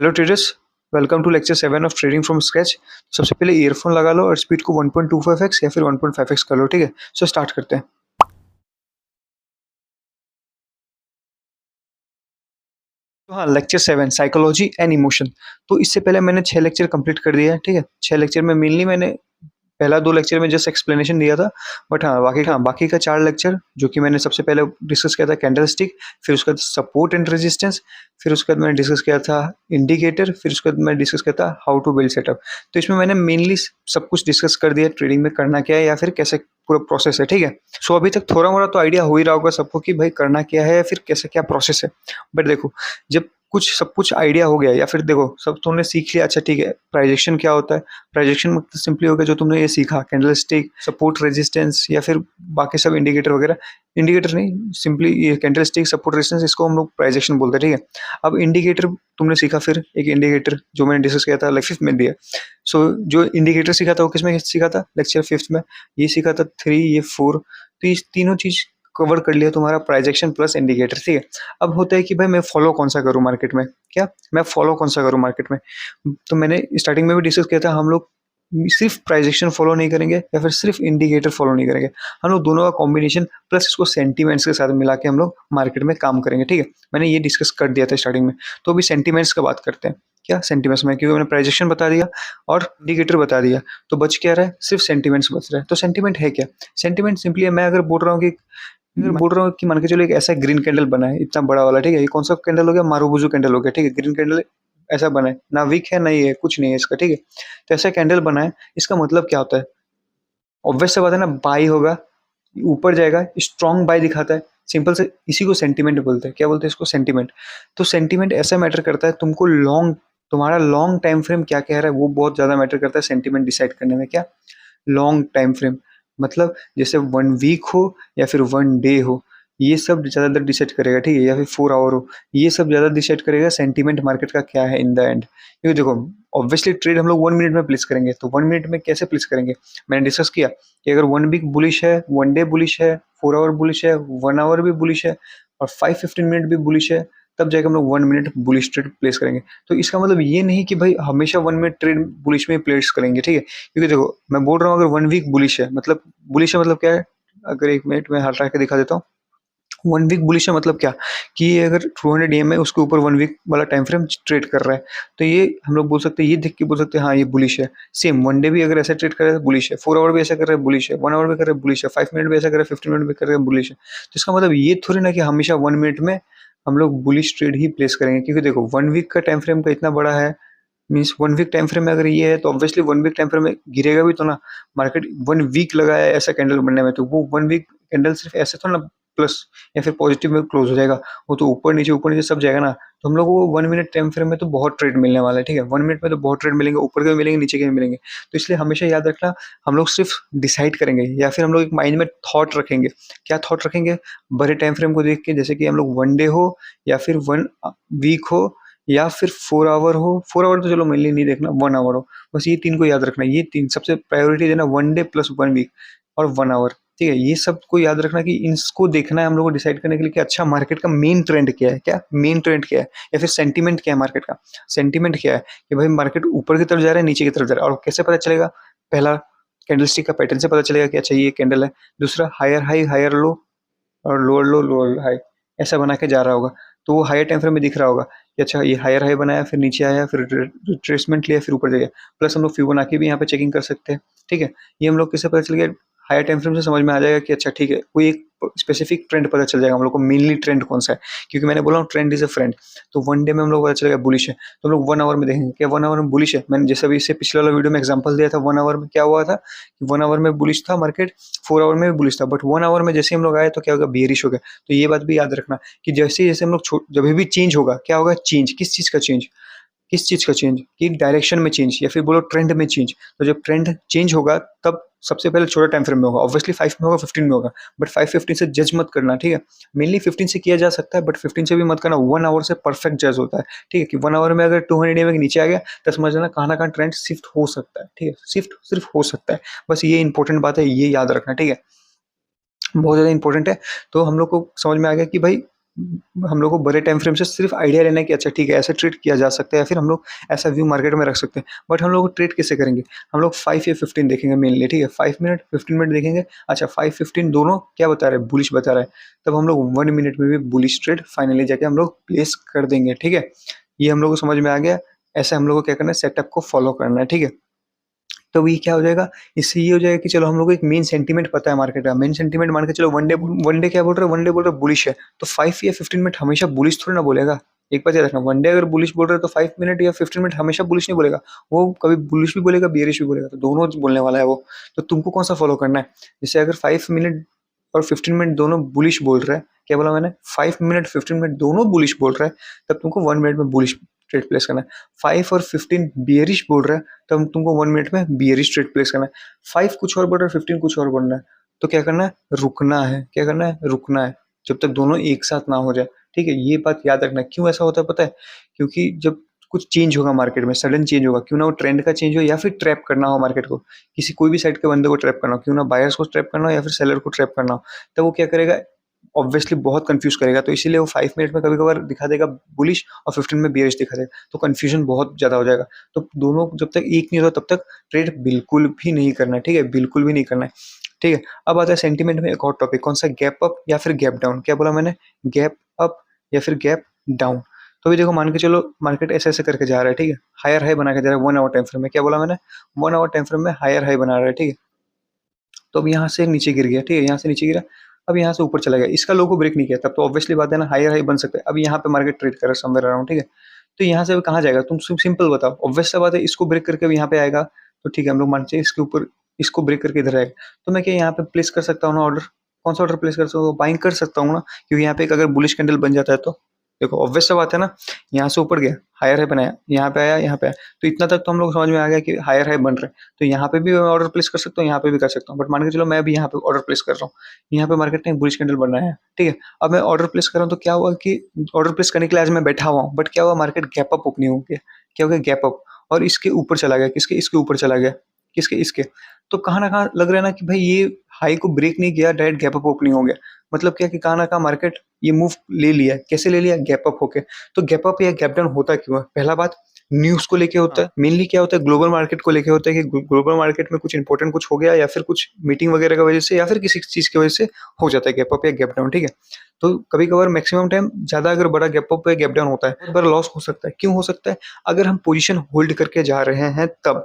Hello traders. Welcome to lecture 7 of trading from scratch. सबसे पहले earphone लगा लो और स्पीड को 1.25x या फिर 1.5x कर लो। ठीक है, सो स्टार्ट करते हैं। तो हाँ, लेक्चर 7 साइकोलॉजी एंड इमोशन। तो इससे पहले मैंने 6 लेक्चर कंप्लीट कर दिया है। ठीक है, 6 लेक्चर में मेनली मैंने पहला 2 लेक्चर में जस्ट एक्सप्लेनेशन दिया था। बट बाकी का 4 लेक्चर जो कि मैंने सबसे पहले डिस्कस किया था कैंडल स्टिक, फिर उसके बाद सपोर्ट एंड रेजिस्टेंस, फिर उसके बाद मैंने डिस्कस किया था इंडिकेटर, फिर उसके बाद मैंने डिस्कस किया था हाउ टू बिल्ड सेटअप। तो इसमें मैंने मेनली सब कुछ डिस्कस कर दिया, ट्रेडिंग में करना क्या है या फिर कैसे पूरा प्रोसेस है। ठीक है, सो अभी तक थोड़ा मोड़ा तो आइडिया हो ही रहा होगा सबको कि भाई करना क्या है या फिर कैसे क्या प्रोसेस है। बट देखो, जब सब कुछ आइडिया हो गया या फिर देखो सब तुमने सीख लिया, अच्छा ठीक है, प्राइजेक्शन क्या होता है। प्राइजेक्शन मतलब सिंपली हो गया जो तुमने ये सीखा, कैंडल स्टिक, सपोर्ट रेजिस्टेंस या फिर बाकी सब इंडिकेटर वगैरह। इंडिकेटर नहीं, सिंपली ये कैंडल स्टिक सपोर्ट रेजिस्टेंस, इसको हम लोग प्राइजेक्शन बोलते हैं। ठीक है, अब इंडिकेटर तुमने सीखा, फिर एक इंडिकेटर जो मैंने डिस्कस किया था लेक्चर 5 में दिया। सो जो इंडिकेटर सीखा था वो किसमें सीखा था, लेक्चर 5 में। ये सीखा था 3, ये 4। तो ये तीनों चीज कवर कर लिया तुम्हारा प्राइजेक्शन प्लस इंडिकेटर। ठीक है, अब होता है कि भाई मैं फॉलो कौन सा करूँ मार्केट में, क्या मैं फॉलो कौन सा करूँ मार्केट में। तो मैंने स्टार्टिंग में भी डिस्कस किया था, हम लोग सिर्फ प्राइजेक्शन फॉलो नहीं करेंगे या फिर सिर्फ इंडिकेटर फॉलो नहीं करेंगे, हम लोग दोनों का कॉम्बिनेशन प्लस इसको सेंटीमेंट्स के साथ मिला के हम लोग मार्केट में काम करेंगे। ठीक है, मैंने ये डिस्कस कर दिया था स्टार्टिंग में। तो अभी सेंटीमेंट्स का बात करते हैं। क्या सेंटीमेंट्स में, क्योंकि मैंने प्राइजेक्शन बता दिया और इंडिकेटर बता दिया, तो बच क्या रहा है, सिर्फ सेंटीमेंट्स बच रहा है। तो सेंटीमेंट है क्या, सेंटीमेंट सिंपली है, मैं अगर बोल रहा हूँ कि मान के चलो एक ऐसा ग्रीन कैंडल बना है इतना बड़ा वाला। ठीक है, ये कौन सा कैंडल हो गया, मारुबुजू कैंडल हो गया। ठीक है, ग्रीन कैंडल ऐसा बना है, ना वीक है ना ये कुछ नहीं है इसका। ठीक है, तो ऐसा कैंडल बना है, इसका मतलब क्या होता है, ऑब्वियस सा बात है ना, बाई होगा, ऊपर जाएगा, स्ट्रॉन्ग बाई दिखाता है। सिंपल से इसी को सेंटीमेंट बोलते हैं। क्या बोलते हैं इसको, सेंटीमेंट। तो सेंटीमेंट ऐसा मैटर करता है, तुमको लॉन्ग, तुम्हारा लॉन्ग टाइम फ्रेम क्या कह रहा है वो बहुत ज्यादा मैटर करता है सेंटीमेंट डिसाइड करने में। क्या लॉन्ग टाइम फ्रेम मतलब जैसे 1 वीक हो या फिर 1 डे हो, ये सब ज़्यादातर डिसाइड करेगा। ठीक है, या फिर 4 आवर हो, ये सब ज़्यादा डिसाइड करेगा सेंटीमेंट मार्केट का क्या है इन द एंड। क्योंकि देखो, ऑब्वियसली ट्रेड हम लोग 1 मिनट में प्लेस करेंगे, तो 1 मिनट में कैसे प्लेस करेंगे, मैंने डिस्कस किया कि अगर 1 वीक बुलिश है, 1 डे बुलिश है, 4 आवर बुलिश है, 1 आवर भी बुलिश है और 5-15 मिनट भी बुलिश है, तब जाकर हम लोग 1 मिनट बुलिश ट्रेड प्लेस करेंगे। तो इसका मतलब ये नहीं कि भाई हमेशा 1 मिनट ट्रेड बुलिश में प्लेस करेंगे। ठीक है, क्योंकि देखो मैं बोल रहा हूँ अगर 1 वीक बुलिश है, मतलब बुलिश है मतलब क्या है, अगर 1 मिनट में हटा के दिखा देता हूँ। 1 वीक बुलिश है मतलब क्या, कि ये अगर 200 EM है उसके ऊपर 1 वीक वाला टाइम फ्रेम ट्रेड कर रहा है, तो ये हम लोग बोल सकते हैं, ये देख के बोल सकते हैं हाँ ये बुलिश है। सेम 1 डे भी अगर ऐसा ट्रेड कर रहा है बुलिश है, 4 आवर भी ऐसा कर रहा है बुलिश है, 1 आवर भी कर रहा है बुलिश है, 5 मिनट भी ऐसा कर रहा है, 15 मिनट भी कर रहा है बुलिश है। तो इसका मतलब ये थोड़ी ना कि हमेशा 1 मिनट में हम लोग बुलिश ट्रेड ही प्लेस करेंगे, क्योंकि देखो 1 वीक का टाइम फ्रेम का इतना बड़ा है, मीन्स 1 वीक टाइम फ्रेम में अगर ये है तो ऑब्वियसली 1 वीक टाइम फ्रेम में गिरेगा भी तो ना। मार्केट 1 वीक लगाया है ऐसा कैंडल बनने में, तो वो 1 वीक कैंडल सिर्फ ऐसे तो ना प्लस या फिर पॉजिटिव में क्लोज हो जाएगा, वो तो ऊपर नीचे सब जाएगा ना। तो हम लोग को 1 मिनट टाइम फ्रेम में तो बहुत ट्रेड मिलने वाला है। ठीक है, 1 मिनट में तो बहुत ट्रेड मिलेंगे, ऊपर के भी मिलेंगे नीचे के भी मिलेंगे। तो इसलिए हमेशा याद रखना, हम लोग सिर्फ डिसाइड करेंगे या फिर हम लोग एक माइंड में थॉट रखेंगे। क्या थॉट रखेंगे, बड़े टाइम फ्रेम को देख के, जैसे कि हम लोग 1 डे हो या फिर 1 वीक हो या फिर 4 आवर हो। 4 आवर तो चलो मेनली नहीं देखना, 1 आवर हो, बस ये 3 को याद रखना। ये 3 सबसे प्रायोरिटी देना, 1 डे प्लस 1 वीक और 1 आवर। ठीक है, ये सब को याद रखना कि इसको देखना है हम लोग को डिसाइड करने के लिए कि अच्छा मार्केट का मेन ट्रेंड क्या है, क्या मेन ट्रेंड क्या है या फिर सेंटीमेंट क्या है मार्केट का। सेंटीमेंट क्या है कि भाई मार्केट ऊपर की तरफ जा रहा है, नीचे की तरफ जा रहा है, और कैसे पता चलेगा, पहला कैंडलस्टिक का पैटर्न से पता चलेगा कि अच्छा ये कैंडल है। दूसरा हायर हाई हायर लो और लोअर लो लोअर हाई ऐसा बना के जा रहा होगा, तो वो हायर टाइम फ्रेम में दिख रहा होगा कि अच्छा ये हायर हाई बनाया, फिर नीचे आया, फिर रिट्रेसमेंट लिया, फिर ऊपर गया। प्लस हम लोग फिबोनाची भी यहाँ पे चेकिंग कर सकते हैं। ठीक है, ये हम लोग किससे पता चल गया, हायर टाइम फ्रेम से समझ में आ जाएगा कि अच्छा ठीक है, कोई एक स्पेसिफिक ट्रेंड पता चल जाएगा हम लोग को, मेनली ट्रेंड कौन सा है। क्योंकि मैंने बोला ट्रेंड इज अ फ्रेंड, तो 1 डे में हम लोग पता चलेगा बुलिश है, तो हम लोग 1 आवर में देखेंगे क्या 1 आवर में बुलिश है। मैंने जैसे अभी इससे पिछले वाला वीडियो में एग्जांपल दिया था, 1 आवर में क्या हुआ था, 1 आवर में बुलिश था मार्केट, 4 आवर में भी बुलिश था, बट 1 आवर में जैसे हम लोग आए तो क्या होगा, बेयरिश हो गया। तो ये बात भी याद रखना कि जैसे जैसे हम लोग जब भी चेंज होगा, क्या होगा, चेंज किस चीज का चेंज, किस चीज का चेंज, कि डायरेक्शन में चेंज या फिर बोलो ट्रेंड में चेंज। तो जब ट्रेंड चेंज होगा तब सबसे पहले छोटा टाइम फ्रेम में होगा, ऑब्वियसली 5 में होगा, 15 में होगा, बट 5-15 से जज मत करना। ठीक है, मेनली 15 से किया जा सकता है, बट 15 से भी मत करना, 1 आवर से परफेक्ट जज होता है। ठीक है, कि 1 आवर में अगर 200 EM के नीचे आ गया तो समझ लेना कहाँ ना कहाँ ट्रेंड शिफ्ट हो सकता है। ठीक है, शिफ्ट सिर्फ हो सकता है, बस ये इंपॉर्टेंट बात है, ये याद रखना। ठीक है, बहुत ज़्यादा इंपॉर्टेंट है। तो हम लोग को समझ में आ गया कि भाई हम लोग को बड़े टाइम फ्रेम से सिर्फ आइडिया लेना है कि अच्छा ठीक है ऐसे ट्रेड किया जा सकता है या फिर हम लोग ऐसा व्यू मार्केट में रख सकते हैं। बट हम लोग ट्रेड कैसे करेंगे? हम लोग 5 या 15 देखेंगे मेनली, ठीक है? 5 मिनट 15 मिनट देखेंगे। अच्छा 5 15 दोनों क्या बता रहे हैं? बुलिश बता रहा है। तब हम लोग 1 मिनट में भी बुलिश ट्रेड फाइनली जाके हम लोग प्लेस कर देंगे, ठीक है? ये हम लोग को समझ में आ गया। ऐसे हम लोग को क्या करना है, सेटअप को फॉलो करना है, ठीक है? तो ये क्या हो जाएगा, इससे ये हो जाएगा कि चलो हम लोग को एक मेन सेंटीमेंट पता है मार्केट का। मेन सेंटीमेंट मान के चलो वन डे क्या बोल रहा है, वन डे बोल रहा है बुलिश है, तो 5 या 15 मिनट हमेशा बुलिश थोड़ी ना बोलेगा। एक बात याद रखना, वन डे अगर बुलिश बोल रहा है तो 5 मिनट या 15 मिनट हमेशा बुलिश नहीं बोलेगा। वो कभी बुलिश भी बोलेगा, बियरिश भी बोलेगा, तो दोनों बोलने वाला है वो। तो तुमको कौन सा फॉलो करना है? जैसे अगर 5 मिनट और 15 मिनट दोनों बुलिश बोल रहा है, क्या बोला मैंने, 5 मिनट 15 मिनट दोनों बुलिश बोल रहा है, तब तुमको 1 मिनट में बुलिश ट्रेड प्लेस करना है। 5 और 15 बियरिश बोल रहा है, तब तुमको 1 मिनट में बियरिश ट्रेड प्लेस करना है। 5 कुछ और बोल रहा है, 15 कुछ और बोल रहा है, तो क्या करना है, रुकना है। क्या करना है, रुकना है, जब तक दोनों एक साथ ना हो जाए, ठीक है? ये बात याद रखना है। क्यों ऐसा होता है पता है? क्योंकि जब कुछ चेंज होगा मार्केट में, सडन चेंज होगा, क्यों ना वो ट्रेंड का चेंज हो या फिर ट्रैप करना हो मार्केट को, किसी कोई भी साइड के बंदे को ट्रैप करना हो, क्यों ना बायर्स को ट्रैप करना हो या फिर सेलर को ट्रैप करना हो, तो वो क्या करेगा, ऑब्वियसली बहुत कंफ्यूज करेगा। तो इसीलिए वो 5 मिनट में कभी कभार दिखा देगा बुलिश और 15 में बियरिश दिखा देगा, तो कंफ्यूजन बहुत ज्यादा हो जाएगा। तो दोनों जब तक एक नहीं होता तब तक ट्रेड बिल्कुल भी नहीं करना है, ठीक है? बिल्कुल भी नहीं करना है, ठीक है? अब आता है सेंटीमेंट में एक और टॉपिक, कौन सा, गैप अप या फिर गैप डाउन। क्या बोला मैंने, गैप अप या फिर गैप डाउन। तो अभी देखो, मान के चलो मार्केट ऐसे ऐसे करके जा रहा है, ठीक है? हायर हाई बना के जा रहा है 1 आवर टाइम फ्रेम में। क्या बोला मैंने, 1 आवर टाइम फ्रेम में हायर हाई बना रहा है, ठीक है? तो अब यहाँ से नीचे गिर गया, ठीक है? यहाँ से नीचे गिरा, अब यहाँ से ऊपर चला गया, इसका लोगो ब्रेक नहीं किया, तब तो ऑब्वियसली बात है ना, हायर हाई बन सकता है। अब यहाँ पे मार्केट ट्रेड कर रहा है समवेयर अराउंड, ठीक है? तो यहाँ से अब कहाँ जाएगा, तुम सिंपल बताओ। ऑब्वियस सा बात है, इसको ब्रेक करके अब यहाँ पे आएगा, तो ठीक है, हम लोग मानते हैं इसके ऊपर, इसको ब्रेक करके इधर आएगा। तो मैं क्या यहाँ पे प्लेस कर सकता हूँ ना ऑर्डर? कौन सा ऑर्डर प्लेस कर सकता हूँ, बाइंग कर सकता हूँ ना, क्योंकि यहाँ पे एक अगर बुलिश कैंडल बन जाता है तो देखो ऑब्वियस सा बात है ना, यहाँ से ऊपर गया, हायर हाई बनाया, यहाँ पे आया, यहाँ पे आया, तो इतना तक तो हम लोग समझ में आ गया कि हायर हाई बन रहा है। तो यहाँ पे भी मैं ऑर्डर प्लेस कर सकता हूँ, यहाँ पे भी कर सकता हूँ, बट मान के चलो मैं अभी यहाँ पे ऑर्डर प्लेस कर रहा हूँ, यहाँ पे मार्केट ने बुलिश कैंडल बनाया है, ठीक है? अब मैं ऑर्डर प्लेस कर रहा हूँ, तो क्या हुआ कि ऑर्डर प्लेस करने के लिए आज मैं बैठा हुआ हूँ, बट क्या हुआ, मार्केट गैप अप ओपनिंग हो गया। क्या हो गया, गैप अप, और इसके ऊपर चला गया, किसके, इसके ऊपर चला गया, किसके, इसके। तो कहाँ ना कहाँ लग रहा है ना कि भाई ये हाई को ब्रेक नहीं किया, डायरेक्ट गैप अप ओपनिंग हो गया। मतलब क्या कि कहाँ ना कहाँ मार्केट ये मूव ले लिया। कैसे ले लिया, गैप अप होके। तो गैप अप या गैप डाउन होता क्यों है? पहला बात, न्यूज़ को लेके होता है। मेनली क्या होता है, ग्लोबल मार्केट को लेके होता है कि ग्लोबल मार्केट में कुछ इंपॉर्टेंट कुछ हो गया, या फिर कुछ मीटिंग वगैरह की वजह से, या फिर किसी चीज़ की वजह से हो जाता है गैप अप या गैप डाउन, ठीक है? तो कभी-कभार मैक्सिमम टाइम ज़्यादा अगर बड़ा गैप अप या गैप डाउन होता है, बहुत बड़ा लॉस हो सकता है। क्यों हो सकता है? अगर हम पोजीशन होल्ड करके जा रहे हैं तब।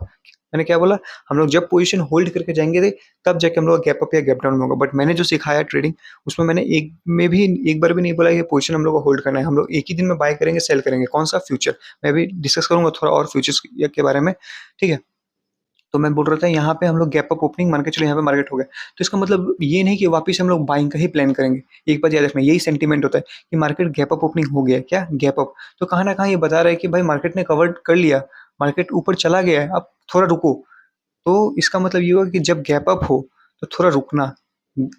मैंने क्या बोला? हम लोग जब पोजीशन होल्ड करके जाएँगे तब जाके हम लोग गैप अप या गैप डाउन में होगा। बट मैंने जो सिखाया ट्रेडिंग, उसमें मैंने एक बार भी नहीं बोला ये पोजीशन हम लोग को होल्ड करना है। हम लोग एक ही दिन में बाय करेंगे, सेल करेंगे। कौन-सा? फ्यूचर। मैं अभी डिस्कस करूँगा थोड़ा और फ्यूचर्स के बारे में, ठीक है? तो मैं बोल रहा था यहाँ पे हम लोग गैप अप ओपनिंग मान के चलो, यहाँ पे मार्केट हो गया। तो इसका मतलब ये नहीं कि वापस हम लोग बाइंग का ही प्लान करेंगे। एक बात याद रखना, यही सेंटीमेंट होता है कि मार्केट गैप अप ओपनिंग हो गया है। क्या? Gap up. तो कहाँ न कहाँ ये बता रहा है कि भाई मार्केट ने कवर कर लिया, मार्केट ऊपर चला गया है, अब थोड़ा रुको। तो इसका मतलब ये हुआ कि जब गैप अप हो तो थोड़ा रुकना,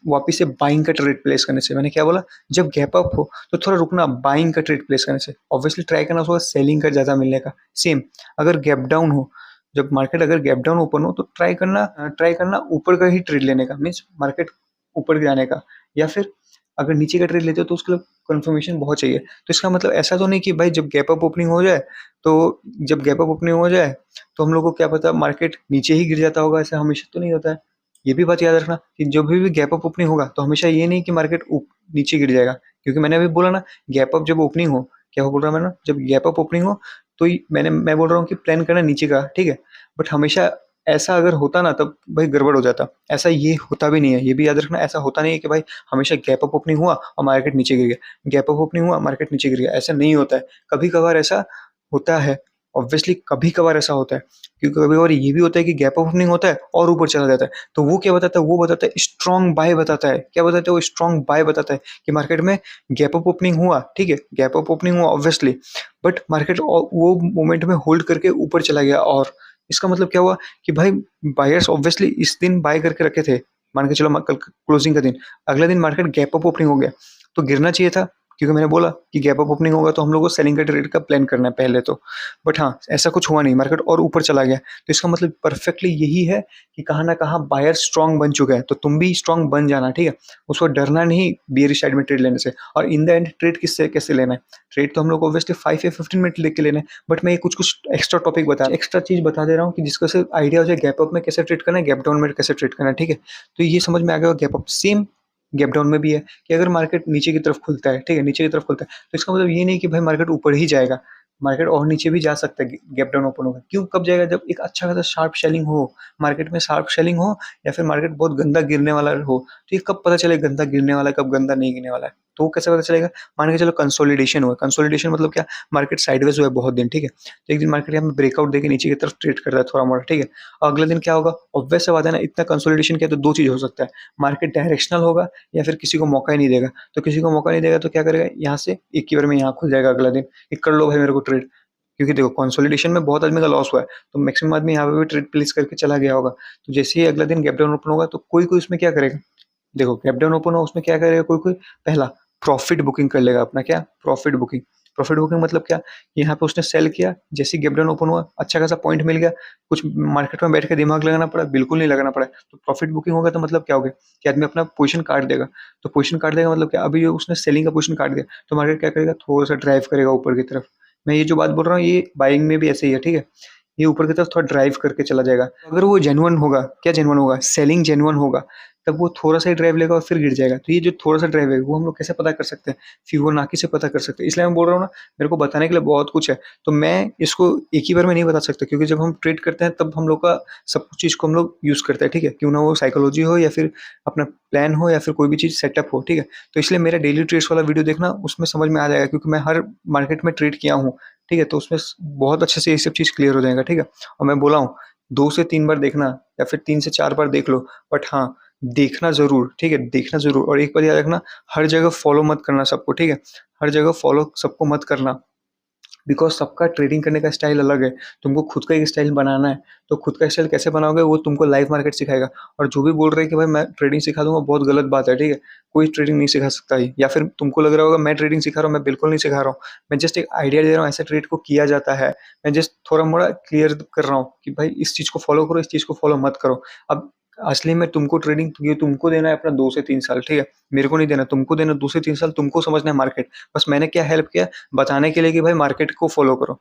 वापिस से बाइंग का ट्रेड प्लेस करने से। मैंने क्या बोला? जब गैप अप हो तो थोड़ा रुकना, बाइंग का ट्रेड प्लेस करने से। ऑब्वियसली ट्राई करना उसको सेलिंग का ज़्यादा मिलने का। सेम अगर गैप डाउन हो, जब मार्केट अगर गैप डाउन ओपन हो तो ट्राई करना ऊपर का ही ट्रेड लेने का, मीन्स मार्केट ऊपर जाने का। या फिर अगर नीचे का ट्रेड लेते हो तो उसके लिए कंफर्मेशन बहुत चाहिए। तो इसका मतलब ऐसा तो नहीं कि भाई जब गैप अप ओपनिंग हो जाए, तो जब गैप अप ओपनिंग हो जाए तो हम लोग को क्या पता मार्केट नीचे ही गिर जाता होगा, ऐसा हमेशा तो नहीं होता है। ये भी बात याद रखना कि जब भी गैप अप ओपनिंग होगा तो हमेशा ये नहीं कि मार्केट नीचे गिर जाएगा। क्योंकि मैंने अभी बोला ना, गैप अप जब ओपनिंग हो, क्या बोल रहा मैंने, जब गैप अप ओपनिंग हो तो मैं बोल रहा हूँ कि प्लान करना नीचे का, ठीक है? बट हमेशा ऐसा अगर होता ना तब भाई गड़बड़ हो जाता। ऐसा ये होता भी नहीं है, ये भी याद रखना। ऐसा होता नहीं है कि भाई हमेशा गैप अप ओपनिंग हुआ और मार्केट नीचे गिर गया, गैप अप ओपनिंग हुआ मार्केट नीचे गिर गया, ऐसा नहीं होता है। कभी कभार ऐसा होता है, ऑब्वियसली कभी कभार ऐसा होता है। क्योंकि कभी कभार ये भी होता है कि गैप अप ओपनिंग होता है और ऊपर चला जाता है, तो वो क्या बताता है, वो बताता है स्ट्रॉन्ग बाय बताता है। क्या बताता है वो? स्ट्रॉन्ग बाय बताता है कि मार्केट में गैप अप ओपनिंग हुआ, ठीक है? गैप अप ओपनिंग हुआ ऑब्वियसली, बट मार्केट वो मोमेंट में होल्ड करके ऊपर चला गया। और इसका मतलब क्या हुआ कि भाई बायर्स ऑब्वियसली इस दिन बाय करके रखे थे, मान के चलो कल क्लोजिंग का दिन, अगला दिन मार्केट गैप अप ओपनिंग हो गया, तो गिरना चाहिए था। क्योंकि मैंने बोला कि गैप अप ओपनिंग होगा तो हम लोग को सेलिंग का ट्रेड का प्लान करना है पहले तो। बट हाँ, ऐसा कुछ हुआ नहीं, मार्केट और ऊपर चला गया। तो इसका मतलब परफेक्टली यही है कि कहाँ न कहाँ बायर स्ट्रांग बन चुका है, तो तुम भी स्ट्रांग बन जाना, ठीक है? उसको डरना नहीं बियरिश साइड में ट्रेड लेने से। और इन द एंड ट्रेड किससे कैसे लेना है? ट्रेड तो हम लोग को ऑब्वियसली 5 या 15 मिनट लेके लेना है। बट मैं ये कुछ-कुछ एक्स्ट्रा टॉपिक एक्स्ट्रा चीज़ बता दे रहा हूँ कि जिसको से आइडिया हो जाए गैप अप में कैसे ट्रेड करना है, गैप डाउन में कैसे ट्रेड करना है, ठीक है? तो ये समझ में आ गया होगा। Gap up same gap down में भी है कि अगर मार्केट नीचे की तरफ खुलता है, ठीक है? नीचे की तरफ खुलता है, तो इसका मतलब ये नहीं कि भाई मार्केट ऊपर ही जाएगा। मार्केट और नीचे भी जा सकता है गैप डाउन ओपन होगा। क्यों? कब जाएगा? जब एक अच्छा खासा शार्प सेलिंग हो, मार्केट में शार्प सेलिंग हो या फिर मार्केट बहुत गंदा गिरने वाला हो। तो ये कब पता चलेगा गंदा गिरने वाला है, कब गंदा नहीं गिरने वाला है? तो वो कैसे पता चलेगा? मान के चलो कंसोलिडेशन हुआ। कंसोलिडेशन मतलब क्या? मार्केट साइडवेज हुआ है बहुत दिन, ठीक है? तो एक दिन मार्केट यहाँ पे ब्रेकआउट देके नीचे की तरफ ट्रेड कर रहा है थोड़ा-मोड़ा, ठीक है? और अगले दिन क्या होगा? ऑब्वियस सी बात है ना, इतना कंसोलिडेशन किया तो 2 चीज़ हो सकता है। मार्केट डायरेक्शनल होगा या फिर किसी को मौका ही नहीं देगा। तो किसी को मौका नहीं देगा तो क्या करेगा? यहाँ से एक ही बार में यहाँ खुल जाएगा अगला दिन, कि कर लो भाई मेरे को ट्रेड। क्योंकि देखो कंसोलिडेशन में बहुत आदमी का लॉस हुआ है, तो मैक्सिमम आदमी यहाँ पे भी ट्रेड प्लेस करके चला गया होगा। तो जैसे ही अगला दिन गैप डाउन ओपन होगा तो कोई-कोई उसमें क्या करेगा? देखो गैप डाउन ओपन हो उसमें क्या करेगा कोई-कोई? पहला प्रॉफिट बुकिंग कर लेगा अपना। क्या? Profit booking. प्रॉफिट बुकिंग मतलब क्या? यहाँ पे उसने सेल किया, जैसे ही गैप डाउन ओपन हुआ, अच्छा खासा पॉइंट मिल गया, कुछ मार्केट में बैठ के दिमाग लगाना पड़ा? बिल्कुल नहीं लगाना पड़ा। तो प्रॉफिट बुकिंग होगा तो मतलब क्या हो गया? कि आदमी अपना पोजीशन काट देगा। तो पोजीशन काट देगा मतलब क्या? अभी जो उसने सेलिंग का पोजीशन काट दिया, तो मार्केट क्या करेगा? थोड़ा-सा ड्राइव करेगा ऊपर की तरफ। मैं ये जो बात बोल रहा हूँ ये बाइंग में भी ऐसे ही है, ठीक है? ये ऊपर की तरफ थोड़ा ड्राइव करके चला जाएगा। अगर वो जेन्युइन होगा, क्या जेन्युइन होगा? सेलिंग जेन्युइन होगा, तब वो थोड़ा-सा ही ड्राइव लेगा और फिर गिर जाएगा। तो ये जो थोड़ा-सा ड्राइव है, वो हम लोग कैसे पता कर सकते हैं? फिबोनाची से पता कर सकते हैं। इसलिए मैं बोल रहा हूँ ना, मेरे को बताने के लिए बहुत कुछ है। तो मैं इसको एक ही बार में नहीं बता सकता क्योंकि जब हम ट्रेड करते हैं तब हम लोग का सब कुछ चीज़ को हम लोग यूज़ करते हैं, ठीक है? क्यों ना वो साइकोलॉजी हो या फिर अपना प्लान हो या फिर कोई भी चीज़ सेटअप हो, ठीक है? तो इसलिए मेरा डेली ट्रेड्स वाला वीडियो देखना, उसमें समझ में आ जाएगा क्योंकि मैं हर मार्केट में ट्रेड किया हूँ, ठीक है? तो उसमें बहुत अच्छे से ये सब चीज़ क्लियर हो जाएगा, ठीक है? और मैं बोला हूँ 2 से 3 बार देखना या फिर 3 से 4 बार देख लो, बट हाँ, देखना ज़रूर, ठीक है? देखना ज़रूर और एक बात याद रखना, हर जगह फॉलो मत करना सबको, ठीक है? हर जगह फॉलो सबको मत करना। बिकॉज़ सबका ट्रेडिंग करने का स्टाइल अलग है। तुमको खुद का एक स्टाइल बनाना है, तो खुद का स्टाइल कैसे बनाओगे वो तुमको लाइव मार्केट सिखाएगा। और जो भी बोल रहे हैं कि भाई मैं ट्रेडिंग सिखा दूँगा, बहुत गलत बात है, ठीक है? कोई ट्रेडिंग नहीं सिखा सकता है या फिर तुमको लग रहा होगा मैं ट्रेडिंग सिखा रहा हूँ, मैं बिल्कुल नहीं सिखा रहा हूँ। मैं जस्ट एक आइडिया दे रहा हूँ, ऐसे ट्रेड को किया जाता है। मैं जस्ट थोड़ा-मोड़ा क्लियर कर रहा हूँ कि भाई इस चीज़ को फॉलो करो, इस चीज़ को फॉलो मत करो। अब असली में तुमको ट्रेडिंग ये तुमको देना है अपना 2 से 3 साल, ठीक है? मेरे को नहीं देना, तुमको देना 2 से 3 साल, तुमको समझना है मार्केट। बस मैंने क्या हेल्प किया, बताने के लिए कि भाई मार्केट को फॉलो करो।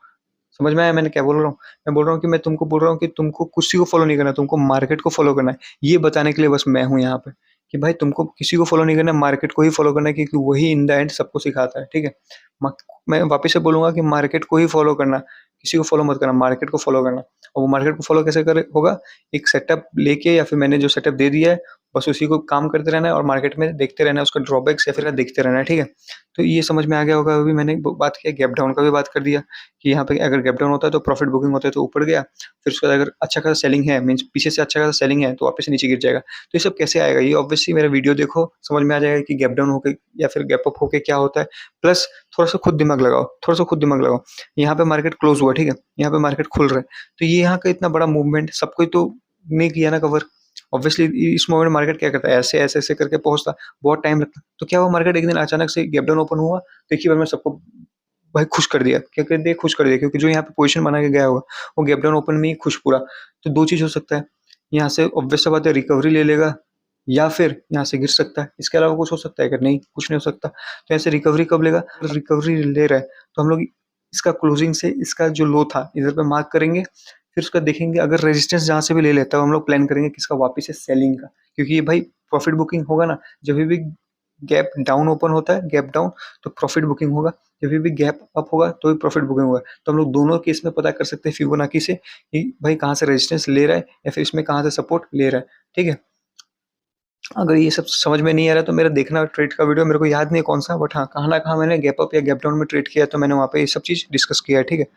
समझ में आया मैंने क्या बोल रहा हूँ? मैं बोल रहा हूँ कि मैं तुमको बोल रहा हूँ कि तुमको किसी को फ़ॉलो नहीं करना है, तुमको मार्केट को फ़ॉलो करना है। ये बताने के लिए बस मैं हूँ यहाँ पे, कि भाई तुमको किसी को फ़ॉलो नहीं करना है, मार्केट को ही फ़ॉलो करना है क्योंकि वही इन द एंड सबको सिखाता है, ठीक है? मक मैं वापस से बोलूँगा कि मार्केट को ही फ़ॉलो करना, किसी को फ़ॉलो मत करना, मार्केट को फ़ॉलो करना। और वो मार्केट को फ़ॉलो कैसे करे होगा? एक सेटअप लेके या फिर मैंने जो सेटअप दे दिया है, बस उसी को काम करते रहना है और मार्केट में देखते रहना है, उसका ड्रॉबैक्स या फिर देखते रहना है, ठीक है? तो ये समझ में आ गया होगा अभी मैंने ब बात किया, गैप डाउन का भी बात कर दिया। कि यहाँ पे अगर गैप डाउन होता है तो प्रॉफिट बुकिंग होता है तो ऊपर गया, फिर उसके बाद अगर अच्छा खासा सेलिंग है मीन्स पीछे से अच्छा खासा सेलिंग है तो वापस से नीचे गिर जाएगा। तो ये सब कैसे आएगा? ये ऑब्वियसली मेरा वीडियो देखो, समझ में आ जाएगा कि गैप डाउन होके या फिर गैप अप होके क्या होता है। प्लस थोड़ा-सा खुद दिमाग लगाओ, थोड़ा-सा खुद दिमाग लगाओ। यहाँ पे मार्केट क्लोज़ हुआ, ठीक है? यहाँ पे मार्केट खुल रहा है, तो ये यहाँ का इतना बड़ा मूवमेंट सब कोई तो नहीं किया ना कवर। ऑब्वियसली इस मोमेंट मार्केट क्या करता है, ऐसे, ऐसे-ऐसे करके पहुँचता, बहुत टाइम लगता। तो क्या हुआ मार्केट एक दिन अचानक से गैप डाउन ओपन हुआ, तो एक ही बार में सबको भाई खुश कर दिया, क्या कर दिया? खुश कर दिया क्योंकि जो यहाँ पे पोज़ीशन बना के गया होगा, वो गैप डाउन ओपन में ही खुश पूरा। तो 2 चीज़ हो सकता है, यहाँ से ऑब्वियस सी बात है रिकवरी ले लेगा या फिर यहाँ से गिर सकता है। इसके अलावा कुछ हो सकता है क्या? नहीं, कुछ नहीं हो सकता। तो ऐसे रिकवरी कब लेगा? अगर रिकवरी ले रहा है, तो हम लोग इसका क्लोजिंग से इसका जो लो था, इधर पे मार्क करेंगे, फिर उसका देखेंगे अगर रेजिस्टेंस जहाँ से भी ले लेता है, तब हम लोग प्लान करेंगे किसका वापिस से सेलिंग का। क्योंकि ये भाई प्रॉफिट बुकिंग होगा ना, जभी भी गैप डाउन ओपन होता है, गैप डाउन, तो प्रॉफिट बुकिंग होगा। जभी भी गैप अप होगा तो भी प्रॉफिट बुकिंग होगा। तो हम लोग दोनों केस में पता कर सकते हैं फिबोनाची से कि भाई कहाँ से रेजिस्टेंस ले रहा है या फिर इसमें कहाँ से सपोर्ट ले रहा है, ठीक है? अगर ये सब समझ में नहीं आ रहा है तो मेरा देखना ट्रेड का वीडियो, मेरे को याद नहीं है कौन-सा, बट हाँ, कहाँ न कहाँ मैंने गैप अप या गैप डाउन में ट्रेड किया है तो मैंने वहाँ पे ये सब चीज़ डिस्कस किया है, ठीक है?